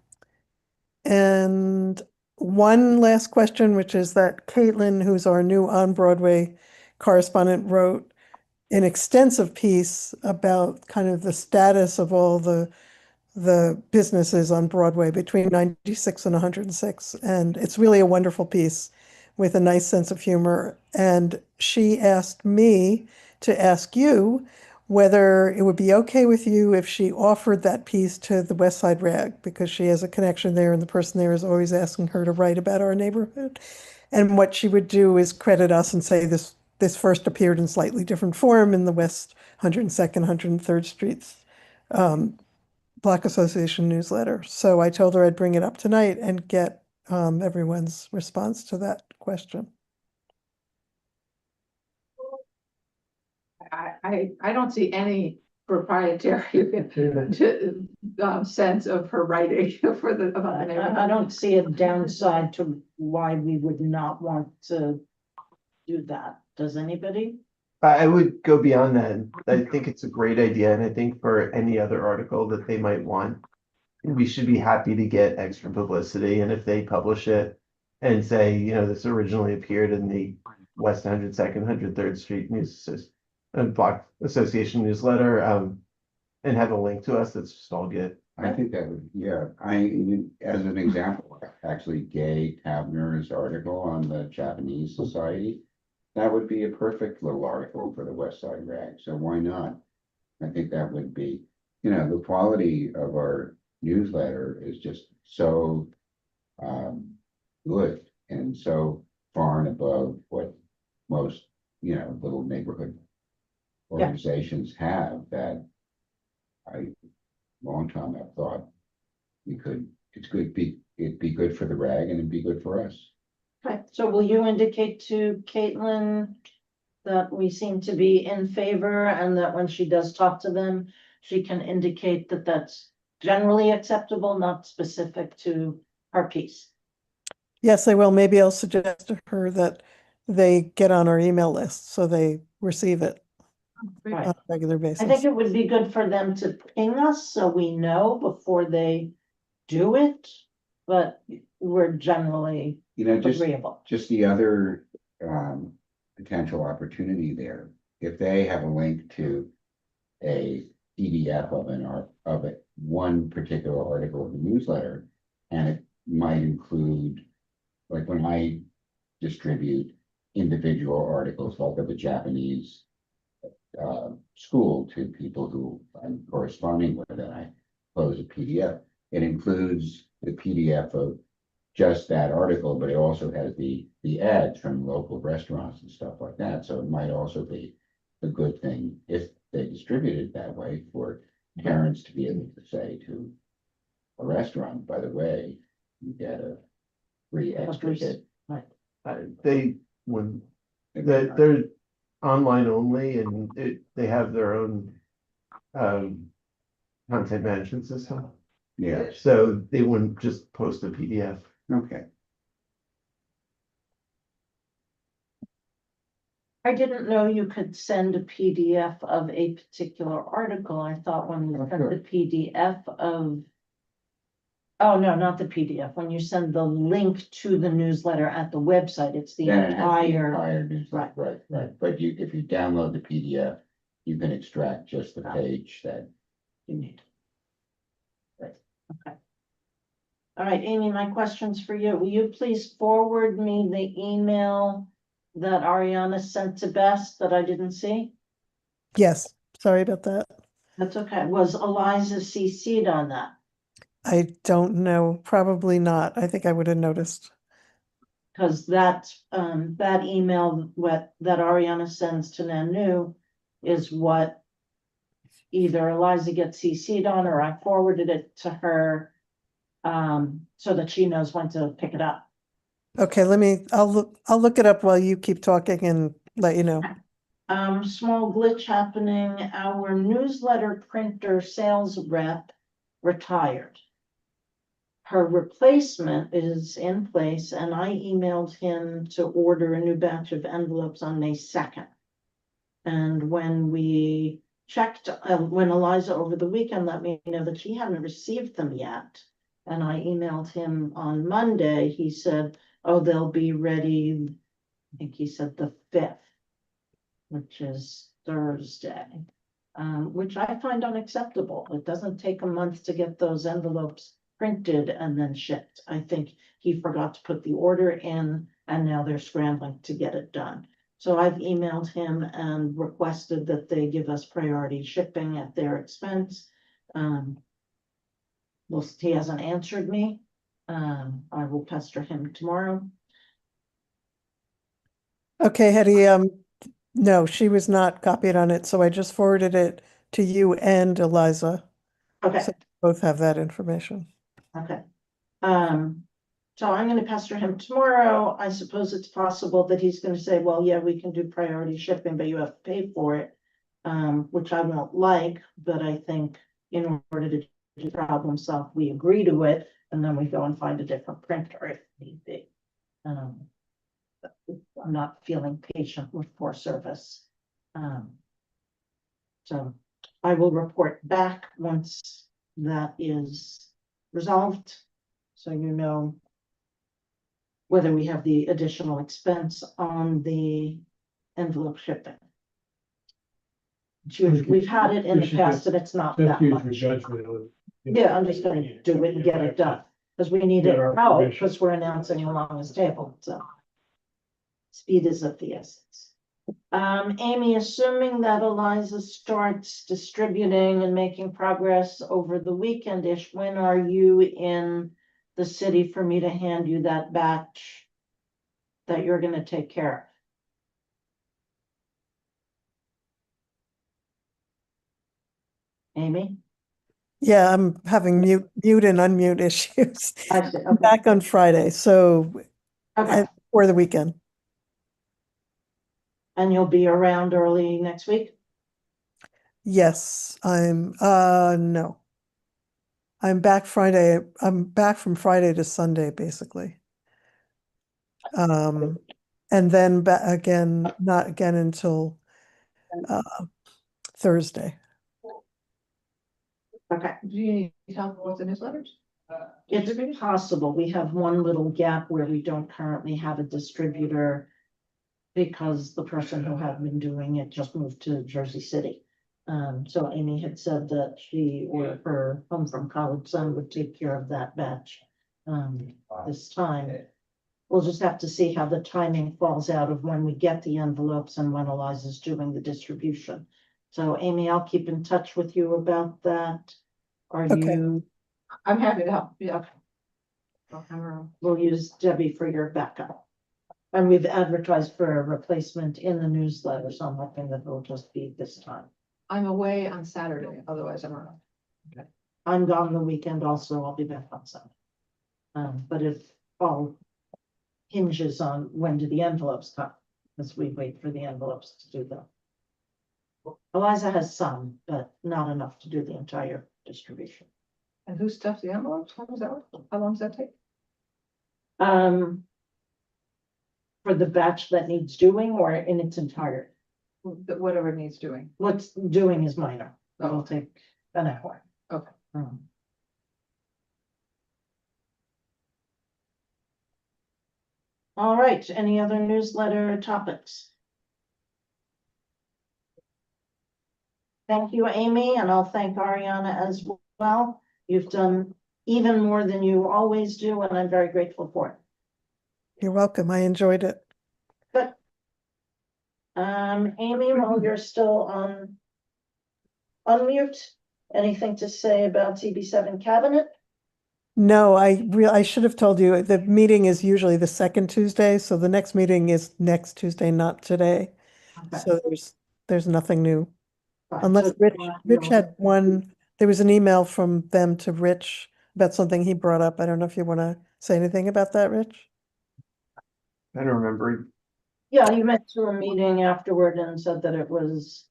one last question, which is that Caitlin, who's our new on Broadway correspondent, wrote an extensive piece about kind of the status of all the businesses on Broadway between 96 and 106. And it's really a wonderful piece with a nice sense of humor. And she asked me to ask you whether it would be okay with you if she offered that piece to the West Side Rag, because she has a connection there and the person there is always asking her to write about our neighborhood. And what she would do is credit us and say this first appeared in slightly different form in the West 102nd, 103rd Streets Block Association newsletter. So I told her I'd bring it up tonight and get everyone's response to that question. I don't see any proprietary sense of her writing for the about the neighborhood. I don't see a downside to why we would not want to do that. Does anybody? I would go beyond that. I think it's a great idea, and I think for any other article that they might want, we should be happy to get extra publicity. And if they publish it and say, you know, this originally appeared in the West 102nd, 103rd Street Block Association newsletter, and have a link to us, that's just all good. I think that would, yeah, as an example, actually Gay Tabner's article on the Japanese Society, that would be a perfect little article for the West Side Rag. So why not? I think that would be, you know, the quality of our newsletter is just so good and so far and above what most, little neighborhood organizations have that long time I've thought it'd be good for the RAG and it'd be good for us. Okay, so will you indicate to Caitlin that we seem to be in favor and that when she does talk to them, she can indicate that that's generally acceptable, not specific to her piece? Yes, I will. Maybe I'll suggest to her that they get on our email list so they receive it Right. on a regular I think basis. it would be good for them to ping us so we know before they do it, but we're generally agreeable. Just the other potential opportunity there, if they have a link to a PDF of one particular article in the newsletter, and it might include, like when I distribute individual articles, like of a Japanese school to people who I'm corresponding with, and I pose a PDF, it includes the PDF of just that article, but it also has the ads from local restaurants and stuff like that. So it might also be a good thing if they distribute it that way for parents to be able to say to a restaurant, by the way, you get a free extra hit. They're online only and they have their own content management system. Yeah, So they wouldn't just post a PDF. okay. I didn't know you could send a PDF of a particular article. I thought when you Oh, sent sure. the PDF of. Oh, no, not the PDF. When you send the link to the newsletter at the website, it's the Then it has the entire. entire newsletter, right. But if you download the PDF, you can extract just the page that You need. Right, okay. All right, Amy, my question's for you. Will you please forward me the email that Ariana sent to Bess that I didn't see? Yes, sorry about that. That's okay. Was Eliza CC'd on that? I don't know, probably not. I think I would have noticed. Because that email that Ariana sends to Nanu is what either Eliza gets CC'd on or I forwarded it to her so that she knows when to pick it up. Okay, I'll look it up while you keep talking and let you know. Small glitch happening. Our newsletter printer sales rep retired. Her replacement is in place and I emailed him to order a new batch of envelopes on May 2nd. And when we checked, when Eliza over the weekend let me know that she hadn't received them yet. And I emailed him on Monday, he said, oh, they'll be ready. I think he said the 5th, which is Thursday, which I find unacceptable. It doesn't take a month to get those envelopes printed and then shipped. I think he forgot to put the order in and now they're scrambling to get it done. So I've emailed him and requested that they give us priority shipping at their expense. He hasn't answered me. I will pester him tomorrow. Okay, Hetty, no, she was not copied on it, so I just forwarded it to you and Eliza. Okay. So both have that information. Okay. So I'm gonna pester him tomorrow. I suppose it's possible that he's gonna say, well, yeah, we can do priority shipping, but you have to pay for it. Which I won't like, but I think in order to do problem solve, we agree to it, and then we go and find a different printer if need be. I'm not feeling patient with poor service. So I will report back once that is resolved. So you know whether we have the additional expense on the envelope shipping. We've had it in the past and it's not Just that use your much. judgment on. Yeah, I'm just gonna do it and get it done, because we need Get it our out, permission. because we're announcing along this table, so. Speed is of the essence. Amy, assuming that Eliza starts distributing and making progress over the weekend-ish, when are you in the city for me to hand you that batch that you're gonna take care Amy? Yeah, I'm having mute and unmute issues. I see, I'm okay, back on Friday, so okay, for the weekend. and you'll be around early next week? Yes, no. I'm back Friday. I'm back from Friday to Sunday, basically. And then not again until Thursday. Okay, do you need help with the newsletters? It's possible. We have one little gap where we don't currently have a distributor because the person who had been doing it just moved to Jersey City. So Amy had said that she or her home from college son would take care of that batch this time. We'll just have to see how the timing falls out of when we get the envelopes and when Eliza's doing the distribution. So Amy, I'll keep in touch with you about that. Are Okay. you, I'm happy to help, yeah. we'll use Debbie for your backup. And we've advertised for a replacement in the newsletter, so I'm hoping that it'll just be this time. I'm away on Saturday, otherwise I'm around. I'm gone the weekend also, I'll be back on Sunday. But it all hinges on when do the envelopes come, as we wait for the envelopes to do them. Eliza has some, but not enough to do the entire distribution. And who stuffs the envelopes? How does that work? How long does that take? For the batch that needs doing or in its entirety. Whatever it needs doing. What's doing is minor, that'll take an hour. Okay. All right, any other newsletter topics? Thank you, Amy, and I'll thank Ariana as well. You've done even more than you always do, and I'm very grateful for it. You're welcome. I enjoyed it. But Amy, while you're still on unmute, anything to say about TB7 cabinet? No, I should have told you, the meeting is usually the second Tuesday, so the next meeting is next Tuesday, not today. Okay. So there's nothing new. Fine. Unless So, Rich had one, there was an email from them to Rich about something he brought up. I don't know if you want to say anything about that, Rich? I don't remember. yeah, you went to a meeting afterward and said that it was.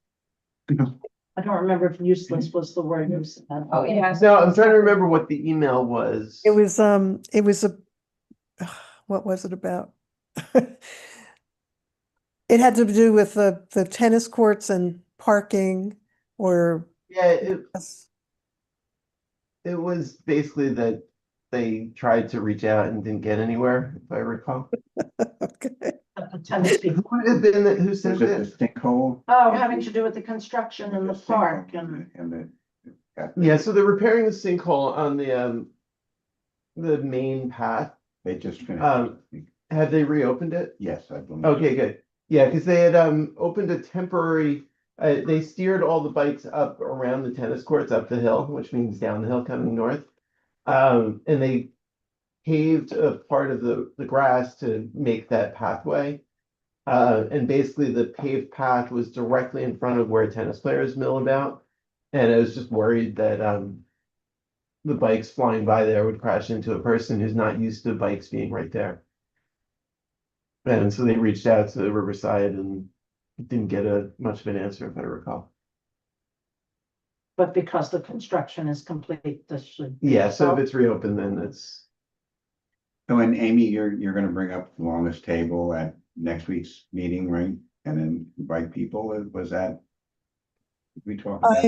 I don't remember if useless was the word you said. Oh, yes. No, I'm trying to remember what the email was. It was a, what was it about? It had to do with the tennis courts and parking or. Yeah, it was basically that they tried to reach out and didn't get anywhere, if I recall. Okay. Tennis people. Who would have been who Is said it the that? sinkhole? Oh, having to do with the construction in the park and. And Yeah, so they're repairing the sinkhole on the main path. they just finished. Have they reopened it? Yes, I believe. Okay, good. Yeah, because they had opened a temporary, they steered all the bikes up around the tennis courts up the hill, which means down the hill coming north. And they paved a part of the grass to make that pathway. And basically the paved path was directly in front of where tennis players mill about. And I was just worried that the bikes flying by there would crash into a person who's not used to bikes being right there. And so they reached out to Riverside and didn't get much of an answer, if I recall. But because the construction is complete, this should. Yeah, so if it's reopened, then it's, So, and Amy, you're gonna bring up the wellness table at next week's meeting, right? And then invite people, was that? We talked about.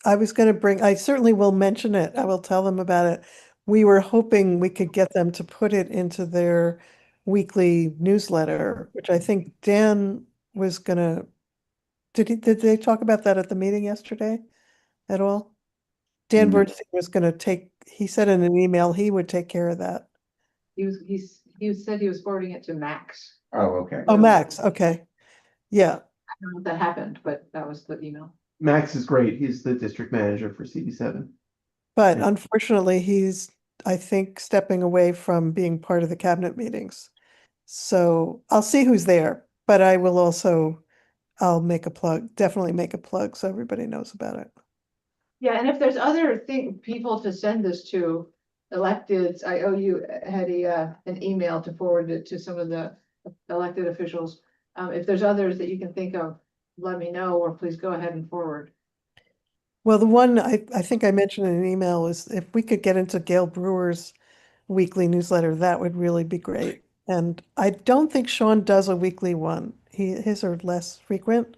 I was going to bring, I certainly will mention it. I will tell them about it. We were hoping we could get them to put it into their weekly newsletter, which I think Dan was gonna, did they talk about that at the meeting yesterday at all? Dan Mm. Bernstein was gonna he said in an email, he would take care of that. He said he was forwarding it to Max. Oh, okay. Oh, Max, okay. Yeah, I don't know if that happened, but that was the email. Max is great. He's the district manager for CB7. but Yeah. unfortunately, he's, I think, stepping away from being part of the cabinet meetings. So I'll see who's there, but I'll make a plug, definitely make a plug so everybody knows about it. Yeah, and if there's other people to send this to, electeds, I owe you, Hetty, an email to forward it to some of the elected officials. If there's others that you can think of, let me know, or please go ahead and forward. Well, the one I think I mentioned in an email is if we could get into Gail Brewer's weekly newsletter, that would really be great. And I don't think Sean does a weekly one. His are less frequent,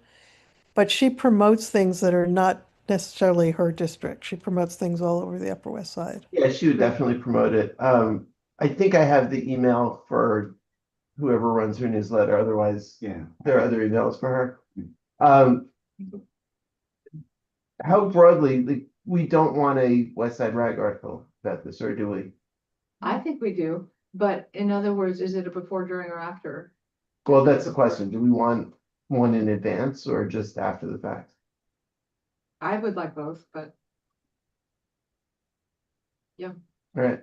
but she promotes things that are not necessarily her district. She promotes things all over the Upper West Side. Yeah, she would definitely promote it. I think I have the email for whoever runs her newsletter, otherwise Yeah. there are other emails for her. How broadly, like, we don't want a West Side Rag article about this, or do we? I think we do, but in other words, is it a before, during, or after? Well, that's the question. Do we want one in advance or just after the fact? I would like both, but All right.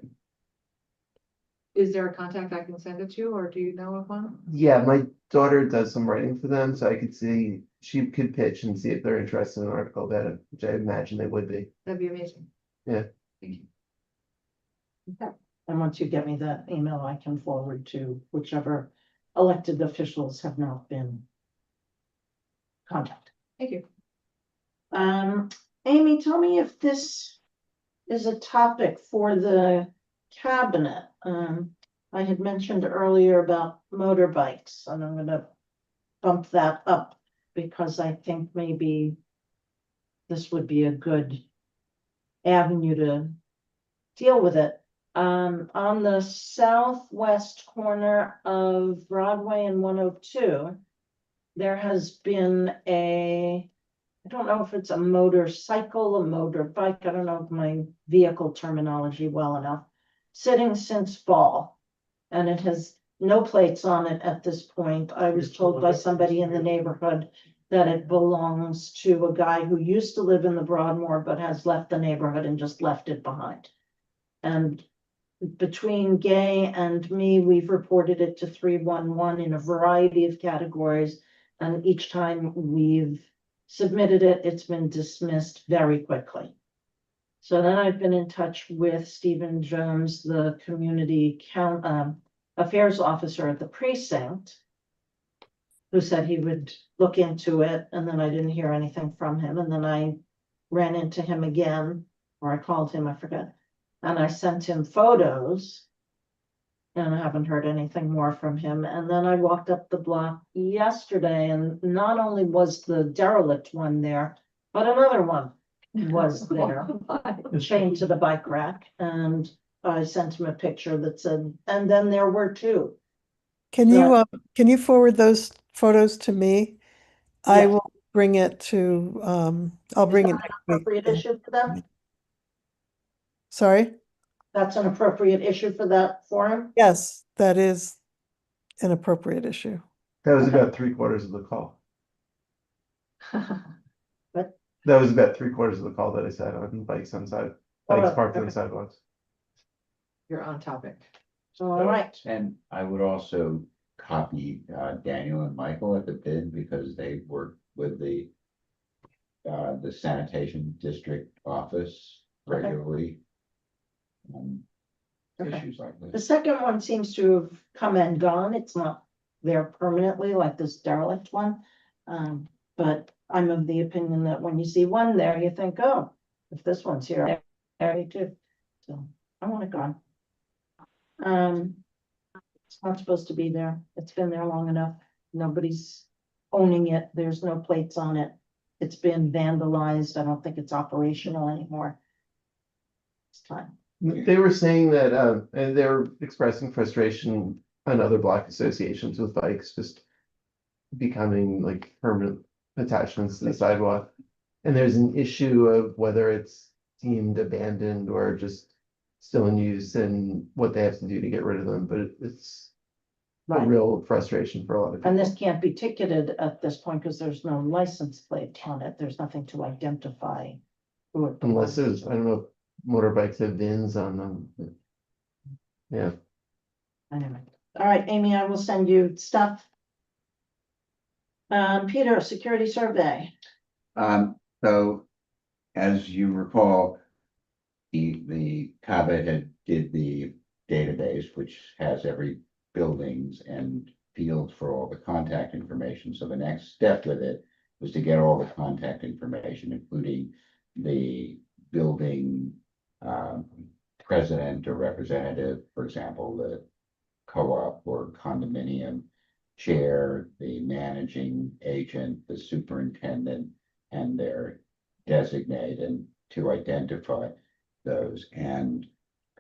is there a contact I can send it to, or do you know of one? Yeah, my daughter does some writing for them, so I could see, she could pitch and see if they're interested in an article about it, which I imagine they would be. That'd be amazing. Yeah. Thank you. And once you get me that email, I can forward to whichever elected officials have not been contacted. Thank you. Amy, tell me if this is a topic for the cabinet. I had mentioned earlier about motorbikes, and I'm gonna bump that up because I think maybe this would be a good avenue to deal with it. On the southwest corner of Broadway and 102, there has been I don't know if it's a motorcycle, a motorbike, I don't know my vehicle terminology well enough, sitting since fall. And it has no plates on it at this point. I was told by somebody in the neighborhood that it belongs to a guy who used to live in the Broadmoor, but has left the neighborhood and just left it behind. And between Gay and me, we've reported it to 311 in a variety of categories. And each time we've submitted it, it's been dismissed very quickly. So then I've been in touch with Stephen Jones, the community affairs officer at the precinct, who said he would look into it, and then I didn't hear anything from him, and then I ran into him again, or I called him, I forget, and I sent him photos, and I haven't heard anything more from him, and then I walked up the block yesterday, and not only was the derelict one there, but another one was there, chained to the bike rack, and I sent him a picture that said, and then there were two. Can you forward those photos to me? I Yeah. will bring it to, I'll bring it Is that next an week. appropriate issue for them? Sorry? That's an appropriate issue for that forum? Yes, that is an appropriate issue. That was about 3/4 of the call. What? That was about 3/4 of the call that I said on bikes on side, bikes Oh, parked on okay. sidewalks. You're on topic. All right, And I would also copy Daniel and Michael at the bid because they work with the sanitation district office Okay. regularly. on Okay. Issues like the this. second one seems to have come and gone. It's not there permanently like this derelict one. But I'm of the opinion that when you see one there, you think, oh, if this one's here, there you too. So I want it gone. It's not supposed to be there. It's been there long enough. Nobody's owning it. There's no plates on it. It's been vandalized. I don't think it's operational anymore. It's time. They were saying that, and they're expressing frustration on other block associations with bikes just becoming like permanent attachments to the sidewalk. And there's an issue of whether it's deemed abandoned or just still in use and what they have to do to get rid of them, but it's a Right. real frustration for a lot of And people. this can't be ticketed at this point because there's no license plate on it. There's nothing to identify who it Unless belongs there's, to. I don't know, if motorbikes have VINs on them. Yeah, Anyway, all right, Amy, I will send you stuff. Peter, security survey. So as you recall, the CABA did the database, which has every buildings and fields for all the contact information. So the next step with it was to get all the contact information, including the building president or representative, for example, the co-op or condominium chair, the managing agent, the superintendent, and their designate, and to identify those. And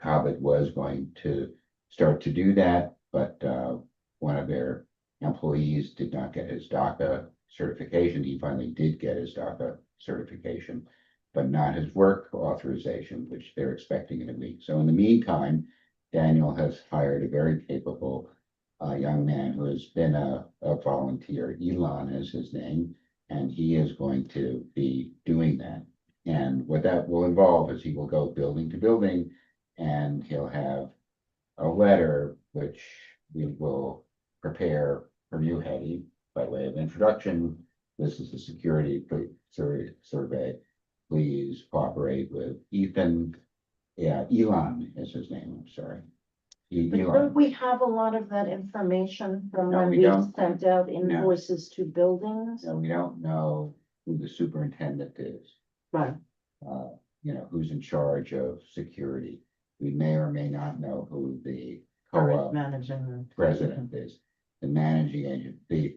Cobbett was going to start to do that, but one of their employees did not get his DACA certification. He finally did get his DACA certification, but not his work authorization, which they're expecting in a week. So in the meantime, Daniel has hired a very capable young man who has been a volunteer. Elon is his name, and he is going to be doing that. And what that will involve is he will go building to building, and he'll have a letter which we will prepare for you, Hetty, by way of introduction. This is the security survey. Please cooperate with Ethan. Yeah, Elon is his name, I'm sorry. But don't we have a lot of that information from No, when we we don't. sent out invoices to buildings? So we don't know who the superintendent is. Right. You know, who's in charge of security. We may or may not know who the Current co-op managing. president is. The managing agent, they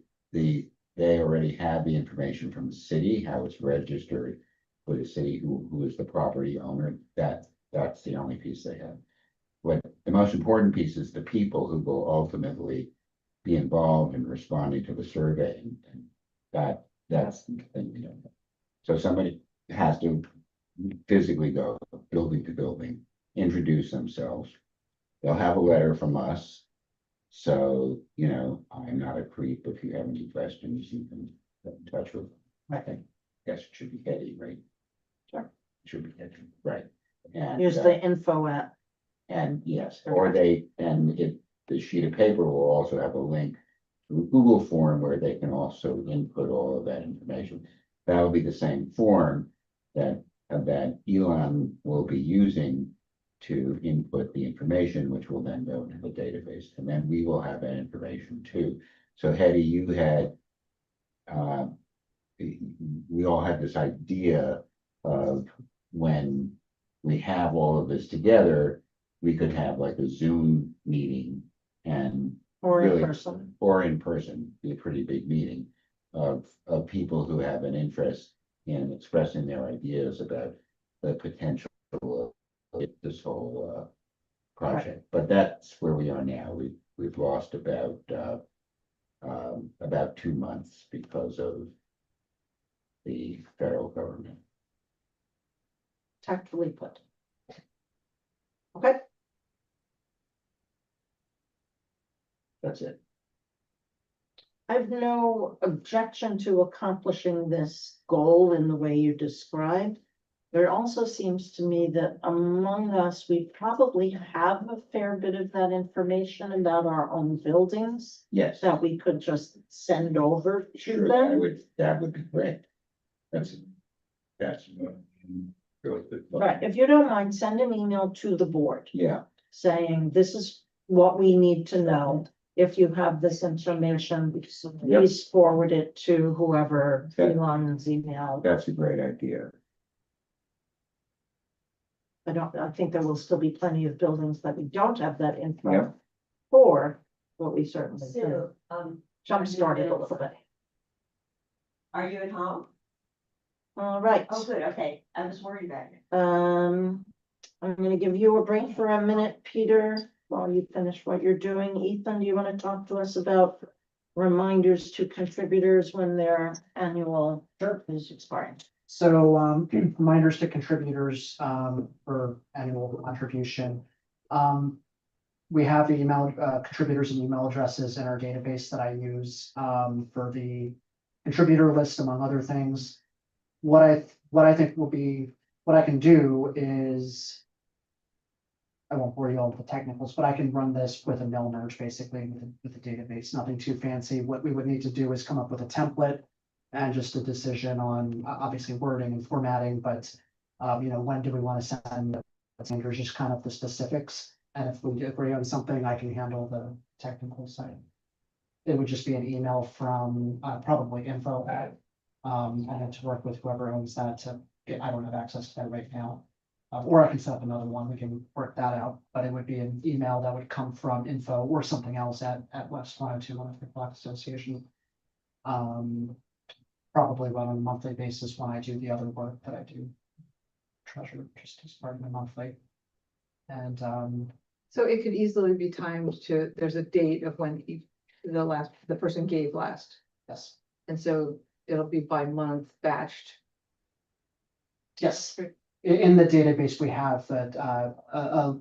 already have the information from the city, how it's registered for the city, who is the property owner. That's the only piece they have. What the most important piece is the people who will ultimately be involved in responding to the survey, and that's the thing we don't know. So somebody has to physically go building to building, introduce themselves. They'll have a letter from us. So, you know, I'm not a creep. If you have any questions, you can get in touch with them. I think, guess it should be Hetty, right? Sure. Should be Hetty, right? And Here's the info at. and yes, or the sheet of paper will also have a link to a Google form where they can also input all of that information. That'll be the same form that Elon will be using to input the information, which will then go into the database, and then we will have that information too. So Hetty, you had, we all had this idea of when we have all of this together, we could have like a Zoom meeting and Or in really- person. or in person, be a pretty big meeting of people who have an interest in expressing their ideas about the potential of this whole project. But that's where we are now. We've lost about 2 months because of the federal government. Tactfully put. Okay, That's it. I have no objection to accomplishing this goal in the way you described. There also seems to me that among us, we probably have a fair bit of that information about our own buildings Yes, that we could just send over to sure, them. that would be great. That's really good. Right, if you don't mind, send an email to the board Yeah, saying this is what we need to know. If you have this information, Yep. please forward it to whoever Okay. Elon's email. that's a great idea. I think there will still be plenty of buildings that we don't have that info Yep. for, but we certainly can So, jumpstart it a little bit. are you at home? All right, Oh, good, okay, I was worried about it. I'm gonna give you a break for a minute, Peter, while you finish what you're doing. Ethan, do you want to talk to us about reminders to contributors when their annual is expiring? So reminders to contributors for annual contribution. We have the email contributors and email addresses in our database that I use for the contributor list, among other things. What I think will be, what I can do is, I won't bore you all with the technicals, but I can run this with a mail merge basically with the database, nothing too fancy. What we would need to do is come up with a template and just a decision on obviously wording and formatting, but when do we want to send? There's just kind of the specifics, and if we agree on something, I can handle the technical side. It would just be an email from probably info at, and then to work with whoever owns that to get, I don't have access to that right now. Or I can set up another one, we can work that out, but it would be an email that would come from info or something else at West 102 Monterey Block Association. Probably run on a monthly basis when I do the other work that I do. Treasure, just as part of my monthly. And So it could easily be timed to, there's a date of when the person gave last. yes, And so it'll be by month batched. yes. In the database, we have that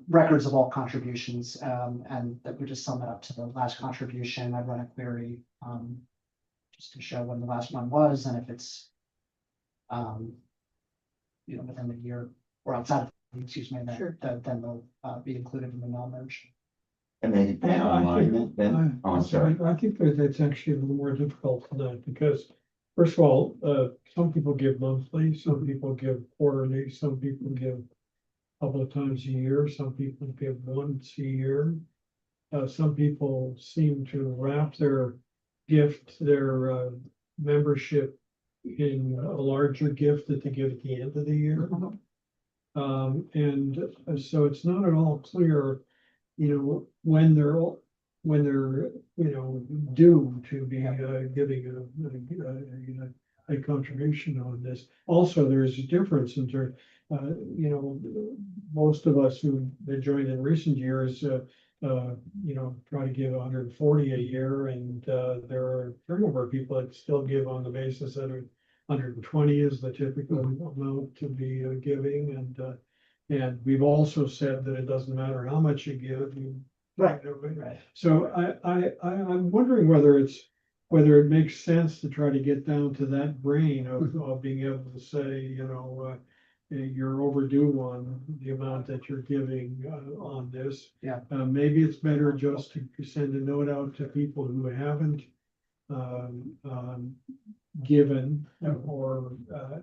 records of all contributions, and that we just sum it up to the last contribution. I run a query just to show when the last one was, and if it's within the year or outside of, excuse me, Sure. then they'll be included in the mail merge. And they pay online then, oh, I'm sorry. I think that it's actually a little more difficult than that, because first of all, some people give monthly, some people give quarterly, some people give a couple of times a year, some people give once a year. Some people seem to wrap their gift, their membership in a larger gift that they give at the end of the year. And so it's not at all clear, when they're due to be giving a contribution on this. Also, there's a difference in terms, most of us who've been joined in recent years, try to give 140 a year, and there are a number of people that still give on the basis that 120 is the typical amount to be giving, and we've also said that it doesn't matter how much you give, Right. So I'm wondering whether it makes sense to try to get down to that brain of being able to say, you're overdue on the amount that you're giving on this. Yeah. Maybe it's better just to send a note out to people who haven't given or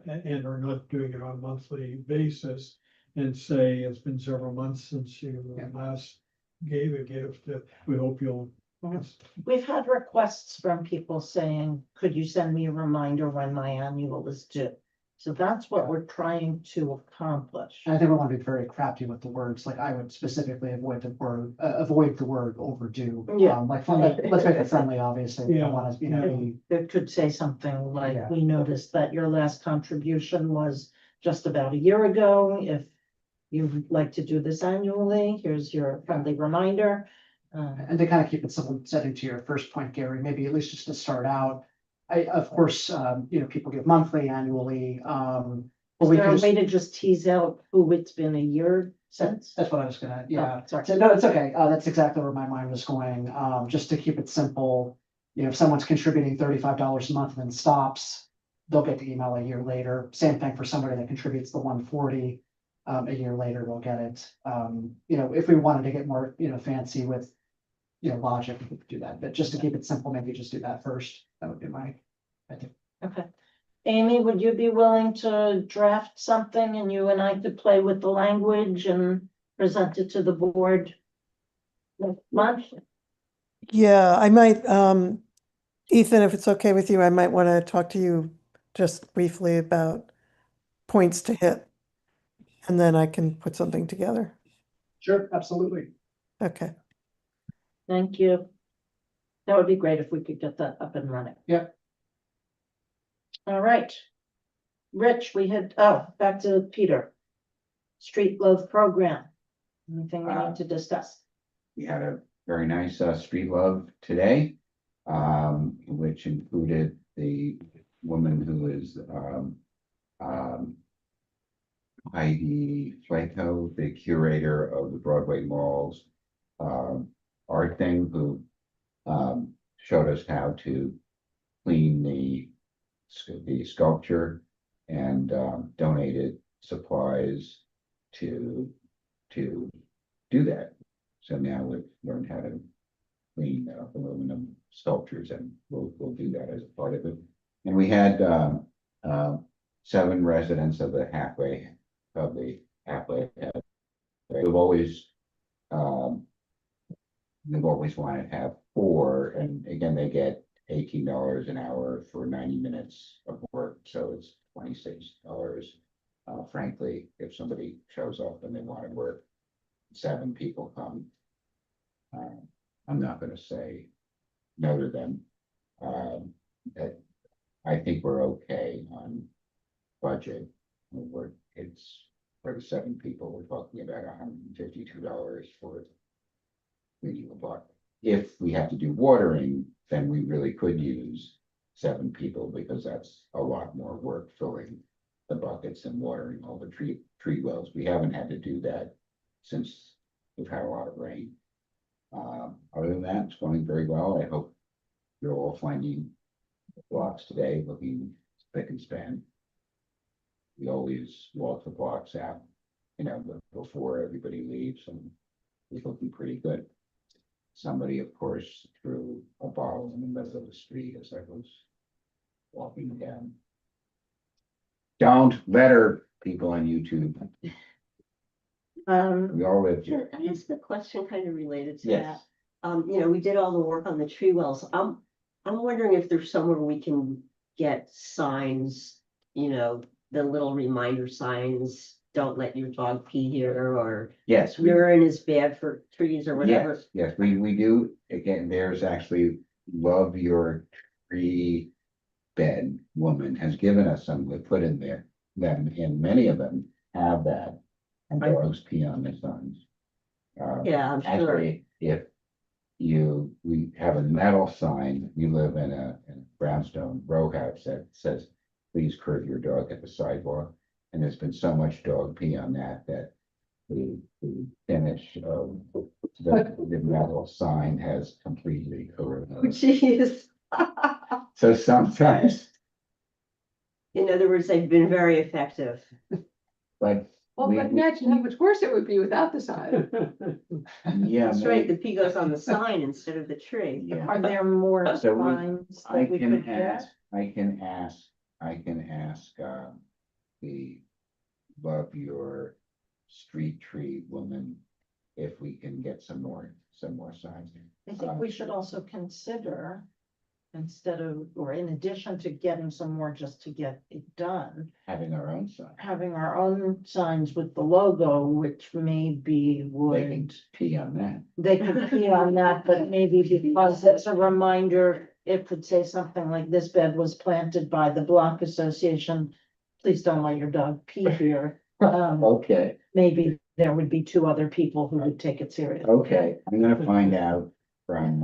and are not doing it on a monthly basis, and say it's been several months since you last gave a gift. We hope you'll. We've had requests from people saying, could you send me a reminder when my annual is due? So that's what we're trying to accomplish. And I think we want to be very crafty with the words, like I would specifically avoid the word overdue. Yeah. Like friendly, let's make it friendly, obviously. We don't Yeah. want to, It could say something like, Yeah. we noticed that your last contribution was just about a year ago. If you'd like to do this annually, here's your friendly reminder. and to kind of keep it simple, setting to your first point, Gary, maybe at least just to start out. Of course, people give monthly, annually, but Is we there can a just, way to just tease out who it's been a year since? that's what I was gonna, yeah. Oh, sorry. So no, it's okay. That's exactly where my mind was going. Just to keep it simple. If someone's contributing $35 a month and then stops, they'll get the email a year later. Same thing for somebody that contributes the 140. A year later, they'll get it. If we wanted to get more, fancy with, logic, we could do that. But just to keep it simple, maybe just do that first. That would be my, I think. Okay. Amy, would you be willing to draft something and you and I could play with the language and present it to the board next month? Yeah, I might, Ethan, if it's okay with you, I might want to talk to you just briefly about points to hit. And then I can put something together. Sure, absolutely. Okay. Thank you. That would be great if we could get that up and running. Yep. All right. Rich, back to Peter. Street Love Program. Anything we need to discuss? We had a very nice street love today, which included the woman who is Heidi Flaco, the curator of the Broadway Mall's art thing, who showed us how to clean the sculpture and donated supplies to do that. So now we've learned how to clean aluminum sculptures, and we'll do that as a part of it. And we had, 7 residents of the halfway. We've always, they've always wanted to have 4, and again, they get $18 an hour for 90 minutes of work, so it's $26. Frankly, if somebody shows up and they want to work, 7 people come. I'm not gonna say no to them. That I think we're okay on budget. It's for the 7 people, we're talking about $152 for cleaning the block. If we have to do watering, then we really could use 7 people, because that's a lot more work filling the buckets and watering all the tree wells. We haven't had to do that since we've had a lot of rain. Other than that, it's going very well. I hope you're all finding the blocks today looking spick and span. We always walk the blocks out, before everybody leaves, and it's looking pretty good. Somebody, of course, threw a bottle in the middle of the street as I was walking down. Don't letter people on YouTube. We all live here. Can I ask a question kind of related to Yes. that? We did all the work on the tree wells. I'm wondering if there's somewhere we can get signs, the little reminder signs, don't let your dog pee here, or Yes. urine is bad for trees or whatever. Yes, we do. Again, there's actually Love Your Tree Bed woman has given us some, we put in there, and many of them have that. And dogs pee on the signs. Yeah, I'm sure. Actually, if we have a metal sign, we live in a brownstone row house that says, please curb your dog at the sidewalk. And there's been so much dog pee on that the finish of the metal sign has completely corroded. Jeez. So sometimes, In other words, they've been very effective. but Well, We- but imagine how much worse it would be without the sign. yeah. That's right, the pee goes on the sign instead of the tree. Yeah. Are there more So we- signs I that we can could get? I can ask, the Love Your Street Tree woman if we can get some more signs. I think we should also consider, instead of, or in addition to getting some more just to get it done, Having our own sign. having our own signs with the logo, which maybe They can would, pee on that. they could be on that, but maybe because it's a reminder, it could say something like, this bed was planted by the Block Association. Please don't let your dog pee here. Okay, Maybe there would be 2 other people who would take it seriously. okay. I'm gonna find out from,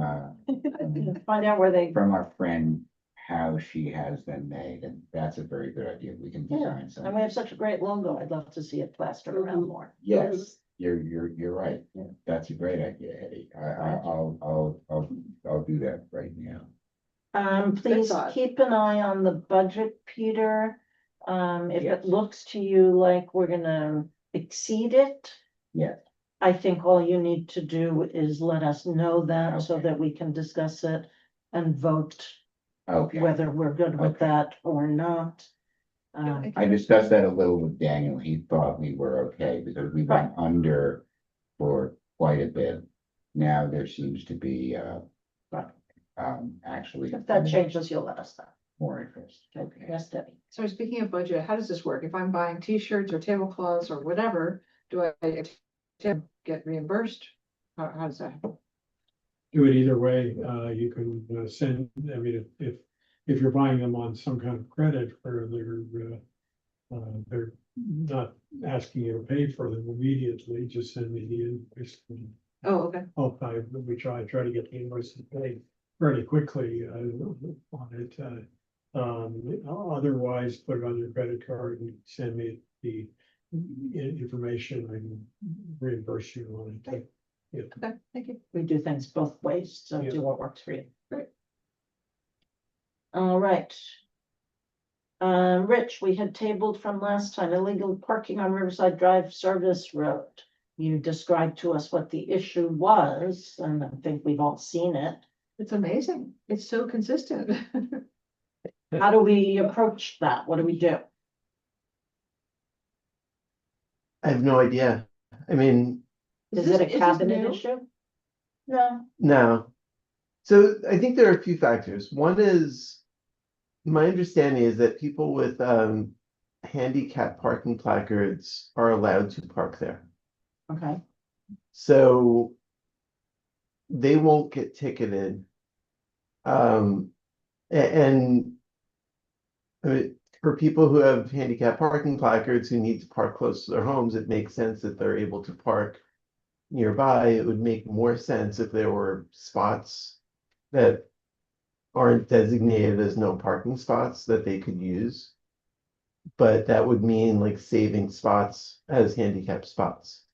Find out where they, from our friend how she has them made, and that's a very good idea. We can design and we some. have such a great logo. I'd love to see it plastered around more. Yes, you're right. That's a great idea, Eddie. I'll do that right now. Please thought. keep an eye on the budget, Peter. If Yes. it looks to you like we're gonna exceed it, Yes, I think all you need to do is let us know that so Okay. that we can discuss it and vote okay. whether we're good with Okay. that or not. I discussed that a little with Daniel. He thought we were okay because we went under for quite a bit. Now there seems to be, actually. If that changes, you'll let us know. More interest. Okay. Yes, Debbie. So speaking of budget, how does this work? If I'm buying t-shirts or tablecloths or whatever, do I get reimbursed? How does that happen? Do it either way. You can send, I mean, if you're buying them on some kind of credit where they're not asking you to pay for them immediately, just send me the invoice. Oh, okay. We try to get the invoices paid fairly quickly on it. Otherwise, put it on your credit card and send me the information and reimburse you on it. Yeah. Okay, thank you. We do things both ways, so Yeah. do what works for you. Great. All right. Rich, we had tabled from last time, illegal parking on Riverside Drive Service Road. You described to us what the issue was, and I think we've all seen it. It's amazing. It's so consistent. How do we approach that? What do we do? I have no idea. I mean, Is it a cabinet issue? No. no. So I think there are a few factors. One is, my understanding is that people with handicap parking placards are allowed to park there. Okay. So they won't get ticketed. And I mean, for people who have handicap parking placards who need to park close to their homes, it makes sense that they're able to park nearby. It would make more sense if there were spots that aren't designated as no parking spots that they could use. But that would mean like saving spots as handicap spots.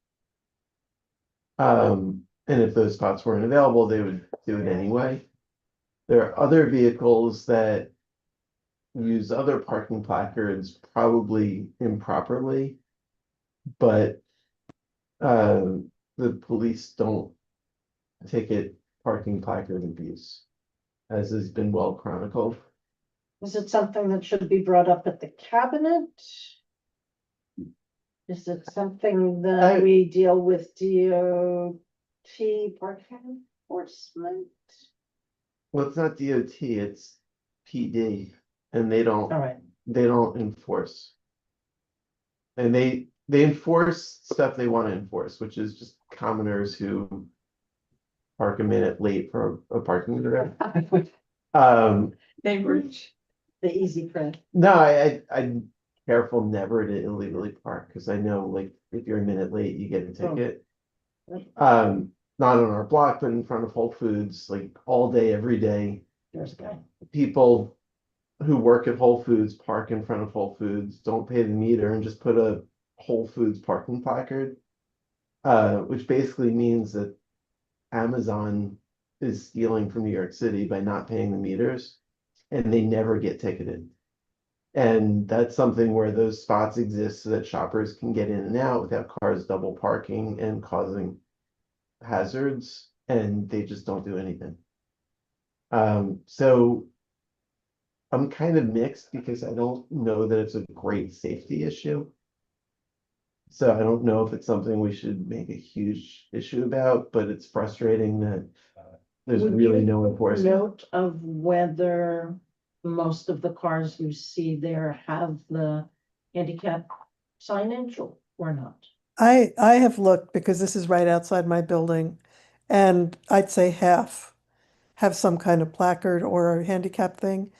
And if those spots weren't available, they would do it anyway. There are other vehicles that use other parking placards, probably improperly. But the police don't ticket parking placard abuse, as has been well chronicled. Is it something that should be brought up at the cabinet? Is it something that we deal with DOT parking enforcement? Well, it's not DOT, it's PD, and they All don't right, enforce. And they enforce stuff they want to enforce, which is just commoners who park a minute late for a parking garage. Neighbors. the easy print. No, I'm careful never to illegally park, because I know like if you're a minute late, you get a ticket. Not on our block, but in front of Whole Foods, like all day, every day. There's a guy. People who work at Whole Foods park in front of Whole Foods, don't pay the meter, and just put a Whole Foods parking placard. Which basically means that Amazon is stealing from New York City by not paying the meters, and they never get ticketed. And that's something where those spots exist so that shoppers can get in and out without cars double parking and causing hazards, and they just don't do anything. So I'm kind of mixed because I don't know that it's a great safety issue. So I don't know if it's something we should make a huge issue about, but it's frustrating that there's Would really you no enforcement. Note of whether most of the cars you see there have the handicap signage or not. I have looked because this is right outside my building, and I'd say half have some kind of placard or a handicap thing.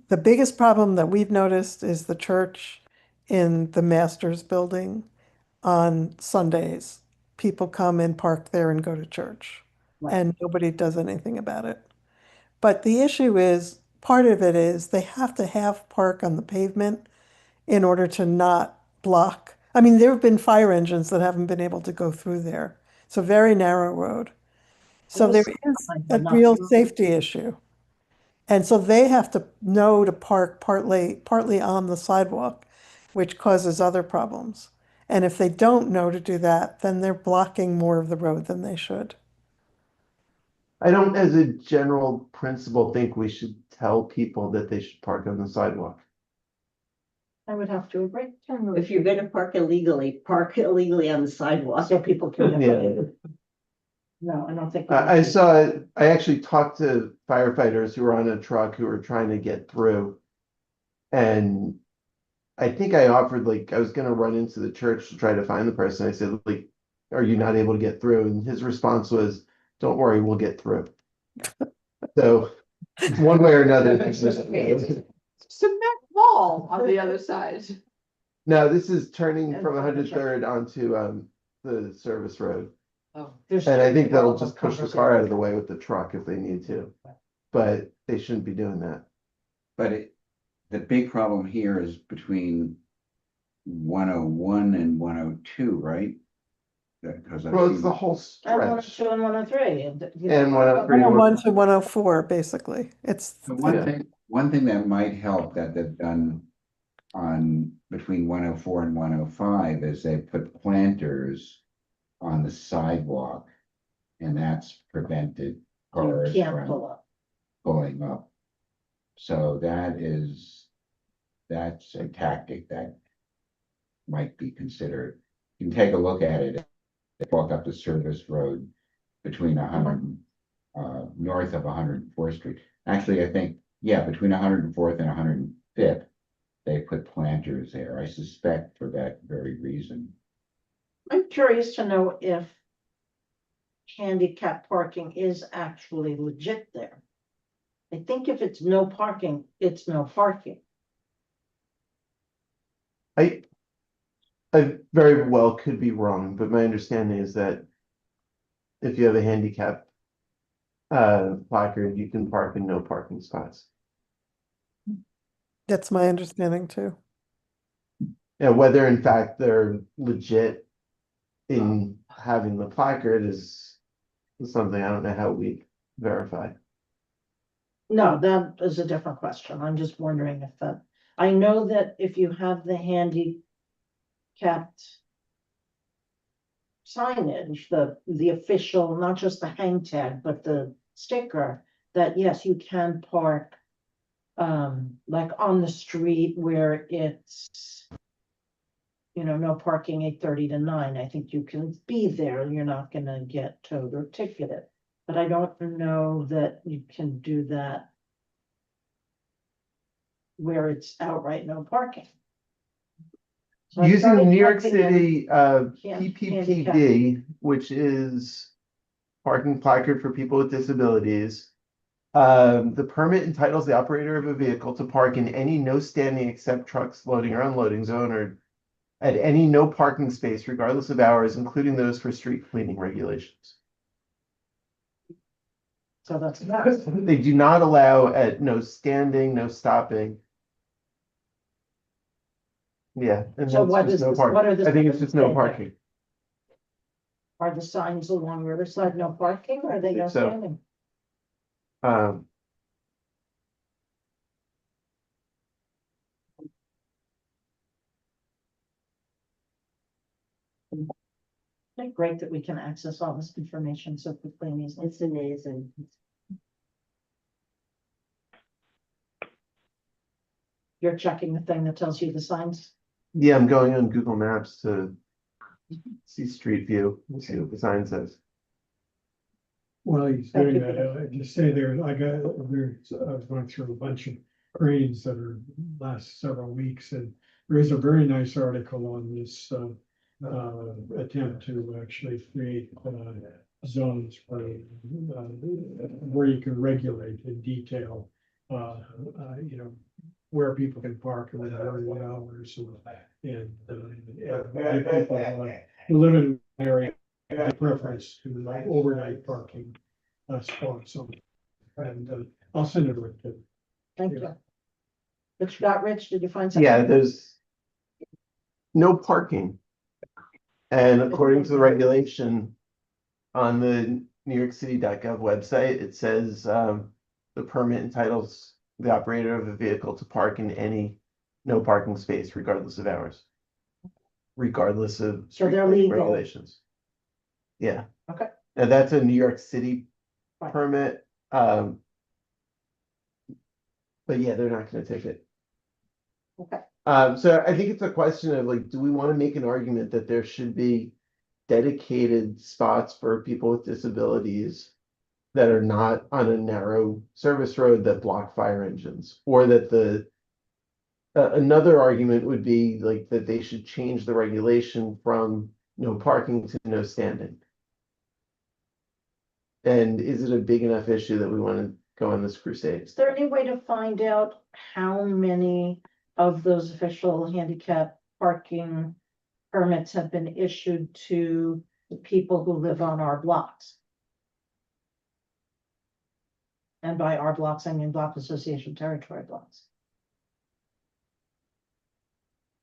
The biggest problem that we've noticed is the church in the Masters building on Sundays. People come and park there and go to church, Right. and nobody does anything about it. But the issue is, part of it is they have to have park on the pavement in order to not block. I mean, there have been fire engines that haven't been able to go through there. It's a very narrow road. So there is a real safety issue. And so they have to know to park partly on the sidewalk, which causes other problems. And if they don't know to do that, then they're blocking more of the road than they should. I don't, as a general principle, think we should tell people that they should park on the sidewalk. I would have to agree. If you're gonna park illegally on the sidewalk. So people can. Yeah. No, I don't think. I actually talked to firefighters who were on a truck who were trying to get through. And I think I offered, like, I was gonna run into the church to try to find the person. I said, like, are you not able to get through? And his response was, don't worry, we'll get through. So one way or another. Cement wall on the other side. No, this is turning from 103rd onto the service road. Oh. And I think that'll just push the car out of the way with the truck if they need to. But they shouldn't be doing that. But the big problem here is between 101 and 102, right? Because Well, it's the whole And 102 stretch. and 103. And 103. 101 to 104, basically. It's, So Yeah. one thing that might help that they've done on between 104 and 105 is they put planters on the sidewalk. And that's prevented You cars can't from pull up. pulling up. So that's a tactic that might be considered. You can take a look at it, walk up the service road between north of 104th Street. Actually, I think, yeah, between 104th and 105th, they put planters there, I suspect for that very reason. I'm curious to know if handicap parking is actually legit there. I think if it's no parking, it's no parking. I very well could be wrong, but my understanding is that if you have a handicap placard, you can park in no parking spots. That's my understanding too. Yeah, whether in fact they're legit in having the placard is something I don't know how we verify. No, that is a different question. I'm just wondering if that, I know that if you have the handicapped signage, the official, not just the hang tag, but the sticker, that yes, you can park like on the street where it's, you know, no parking 8:30 to 9. I think you can be there and you're not gonna get towed or ticketed. But I don't know that you can do that where it's outright no parking. So I started Using New York looking at City handicap. PPPD, which is parking placard for people with disabilities. The permit entitles the operator of a vehicle to park in any no standing except trucks loading or unloading zone or at any no parking space regardless of hours, including those for street cleaning regulations. So that's They do not allow at no standing, no stopping. Yeah, and So that's what just is no this- parking. what are the I think it's just no signs say there? parking. Are the signs along Riverside no parking or are they no So- standing? Um, It's great that we can access all this information so quickly and easily. It's amazing. You're checking the thing that tells you the signs. yeah, I'm going on Google Maps to see Street View and see what the sign says. While he's doing that, I just say I was going through a bunch of grades that are last several weeks, and there is a very nice article on this attempt to actually create zones where you can regulate in detail, you know, where people can park and what hours and give people who live in an area a preference to overnight parking spots. And I'll send it with you. Thank you. What you got, Rich? Did you find something? Yeah, there's no parking. And according to the regulation on the New York City.gov website, it says the permit entitles the operator of a vehicle to park in any no parking space regardless of hours. Regardless of So they're street legal. regulations. Yeah. Okay. And that's a New York City Right. permit. But yeah, they're not gonna take it. Okay. So I think it's a question of like, do we want to make an argument that there should be dedicated spots for people with disabilities that are not on a narrow service road that block fire engines, or that another argument would be like that they should change the regulation from no parking to no standing. And is it a big enough issue that we want to go on this crusade? Is there any way to find out how many of those official handicap parking permits have been issued to the people who live on our blocks? And by our blocks, I mean Block Association territory blocks.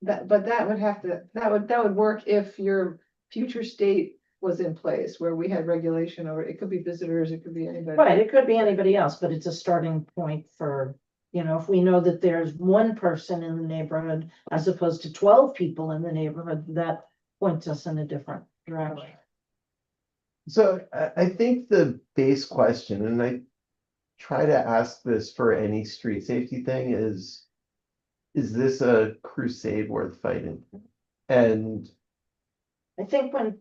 But that would have to, that would work if your future state was in place where we had regulation over, it could be visitors, it could be anybody. Right, it could be anybody else, but it's a starting point for, you know, if we know that there's one person in the neighborhood as opposed to 12 people in the neighborhood, that points us in a different direction. So I think the base question, and I try to ask this for any street safety thing is this a crusade worth fighting? And I think when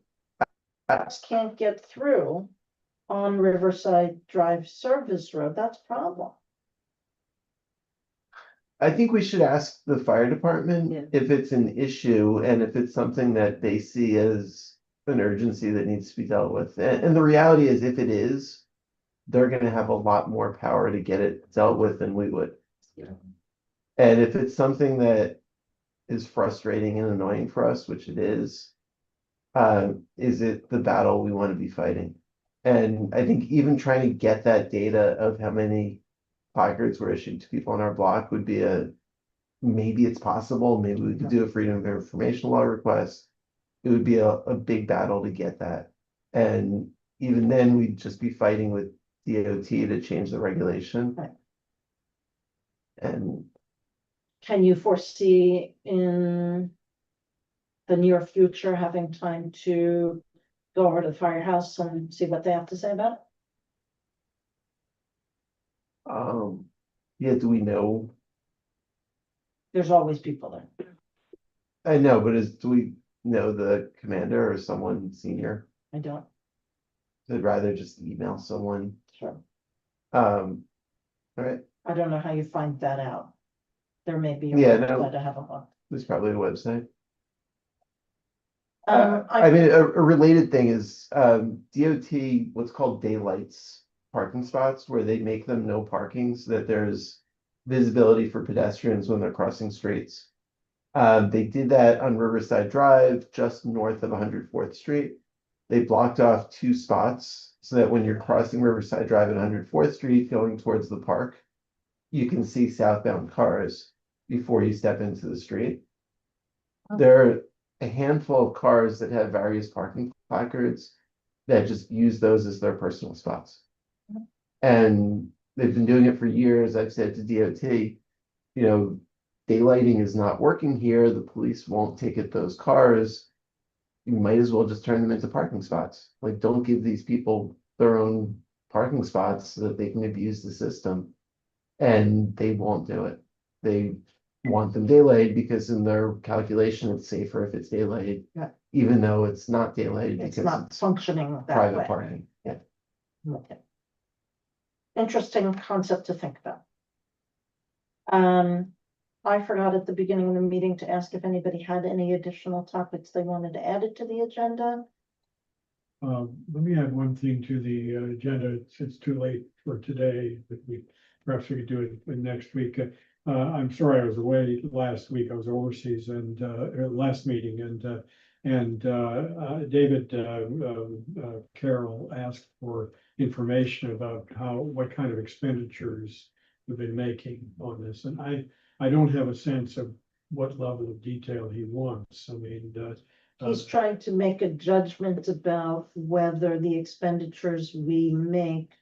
cars can't get through on Riverside Drive Service Road, that's a problem. I think we should ask the fire Yeah. department if it's an issue and if it's something that they see as an urgency that needs to be dealt with. And the reality is, if it is, they're gonna have a lot more power to get it dealt with than we would. Yeah. And if it's something that is frustrating and annoying for us, which it is it the battle we want to be fighting? And I think even trying to get that data of how many placards were issued to people on our block would be maybe it's possible, maybe we could do a freedom of information law request. It would be a big battle to get that. And even then, we'd just be fighting with DOT to change the regulation. Right. And Can you foresee in the near future having time to go over to the firehouse and see what they have to say about it? yeah, do we know? There's always people there. I know, but do we know the commander or someone senior? I don't, I'd rather just email someone. sure. All right, I don't know how you find that out. There may be. Yeah, no. But I haven't looked. there's probably a website. I I mean, a related thing is, DOT, what's called daylights parking spots, where they make them no parking so that there's visibility for pedestrians when they're crossing streets. They did that on Riverside Drive, just north of 104th Street. They blocked off 2 spots so that when you're crossing Riverside Drive at 104th Street going towards the park, you can see southbound cars before you step into the street. There are a handful of cars that have various parking placards that just use those as their personal spots. And they've been doing it for years. I've said to DOT, daylighting is not working here. The police won't ticket those cars. You might as well just turn them into parking spots. Like, don't give these people their own parking spots so that they can abuse the system. And they won't do it. They want them daylighted because in their calculation, it's safer if it's daylighted. Yeah. Even though it's not daylighted It's because not it's functioning that private way. parking. Yeah. Okay. Interesting concept to think about. I forgot at the beginning of the meeting to ask if anybody had any additional topics they wanted to add it to the agenda. Let me add one thing to the agenda. It's too late for today, but perhaps we could do it next week. I'm sorry I was away last week. I was overseas and last meeting and David Carroll asked for information about what kind of expenditures we've been making on this. And I don't have a sense of what level of detail he wants. I mean, He's trying to make a judgment about whether the expenditures we make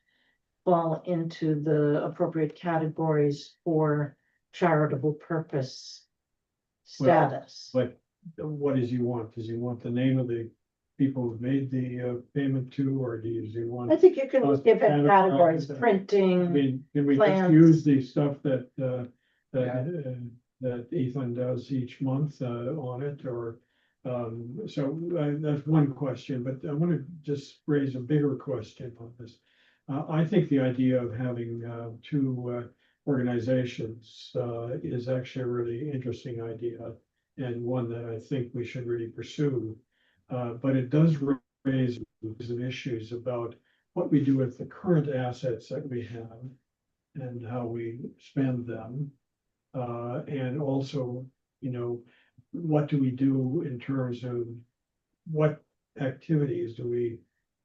fall into the appropriate categories for charitable purpose status. But what does he want? Does he want the name of the people who made the payment to, or does he want? I think you can give it Kind of, categories, I printing. mean, can we just plans. use the stuff that Ethan does each month on it, or? So that's one question, but I want to just raise a bigger question on this. I think the idea of having 2 organizations is actually a really interesting idea, and one that I think we should really pursue. But it does raise some issues about what we do with the current assets that we have and how we spend them. And also, what do we do in terms of what activities do we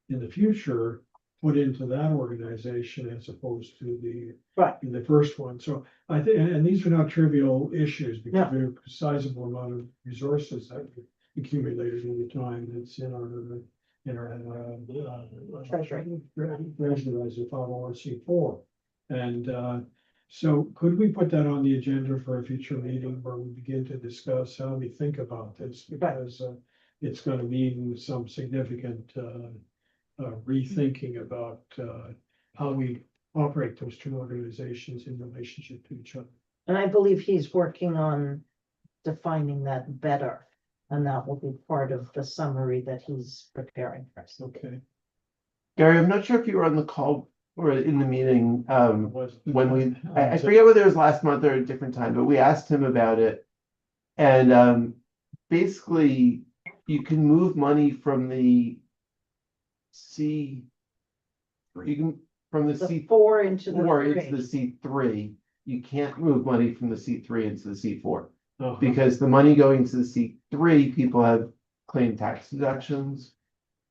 in the future put into that organization as opposed to in the first one. So I think, and these are not trivial issues because they're a sizable amount of resources that we accumulated over time that's in our Treasury. Treasury as a 501c4. And so could we put that on the agenda for a future meeting where we begin to discuss how we think about this? Because it's going to mean some significant rethinking about how we operate those two organizations in relationship to each other. And I believe he's working on defining that better. And that will be part of the summary that he's preparing for us. Okay. Gary, I'm not sure if you were on the call or in the meeting, Was- when I forget whether it was last month or a different time, but we asked him about it. And basically, you can move money from the you can, from the The C four into the four into the three. C3. You can't move money from the C3 into the C4. Uh-huh. Because the money going to the C3, people have claimed tax deductions.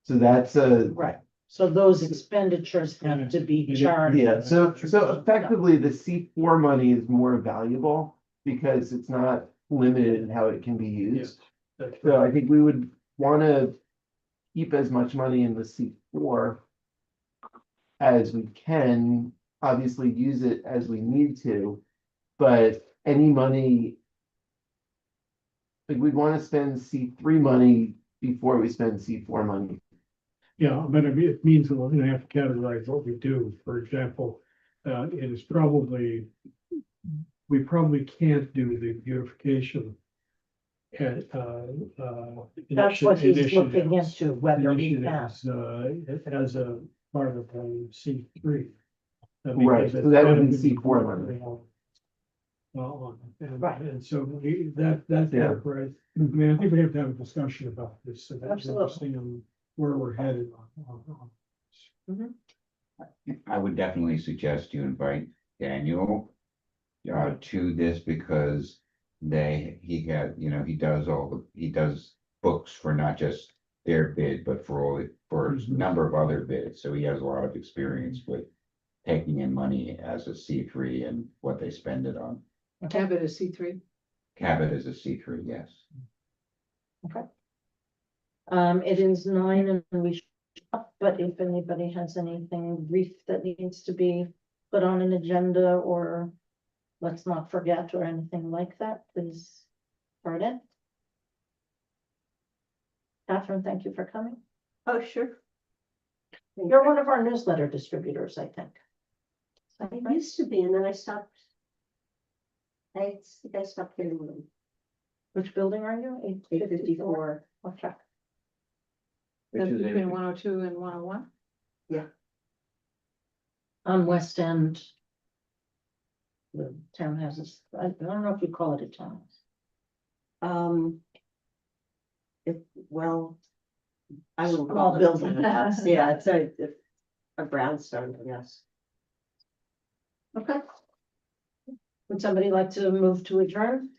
So that's a, Right, so those expenditures have to be charged. yeah, so effectively the C4 money is more valuable because it's not limited in how it can be used. That's So right. I think we would want to keep as much money in the C4 as we can, obviously use it as we need to, but any money, like we'd want to spend C3 money before we spend C4 money. Yeah, but it means that we're gonna have to categorize what we do. For example, it is probably, we probably can't do the beautification. And, That's what he's looking initiatives- into, whether he can. initiatives, as a part of the C3. Right, so that would be C4 money. Well, and, Right. and so that's Yeah. right. I mean, I think we have to have a discussion about this, so that's Absolutely. interesting on where we're headed on. I would definitely suggest you invite Daniel to this because he does books for not just their bid, but for a number of other bids. So he has a lot of experience with taking in money as a C3 and what they spend it on. Cabot is C3. Cabot is a C3, yes. It is 9 and we should, stop, but if anybody has anything brief that needs to be put on an agenda or let's not forget or anything like that, please start it. Catherine, thank you for coming. Oh, sure. You're one of our newsletter distributors, I think. I used to be, and then I stopped. I think I stopped getting them. Which building are you? 854. I'll check. That's between 102 and 101. On West End. The townhouses, I don't know if you call it a townhouse. I wouldn't Small call it a building. townhouse. Yeah, it's a brownstone, I guess. Okay. Would somebody like to move to adjourn?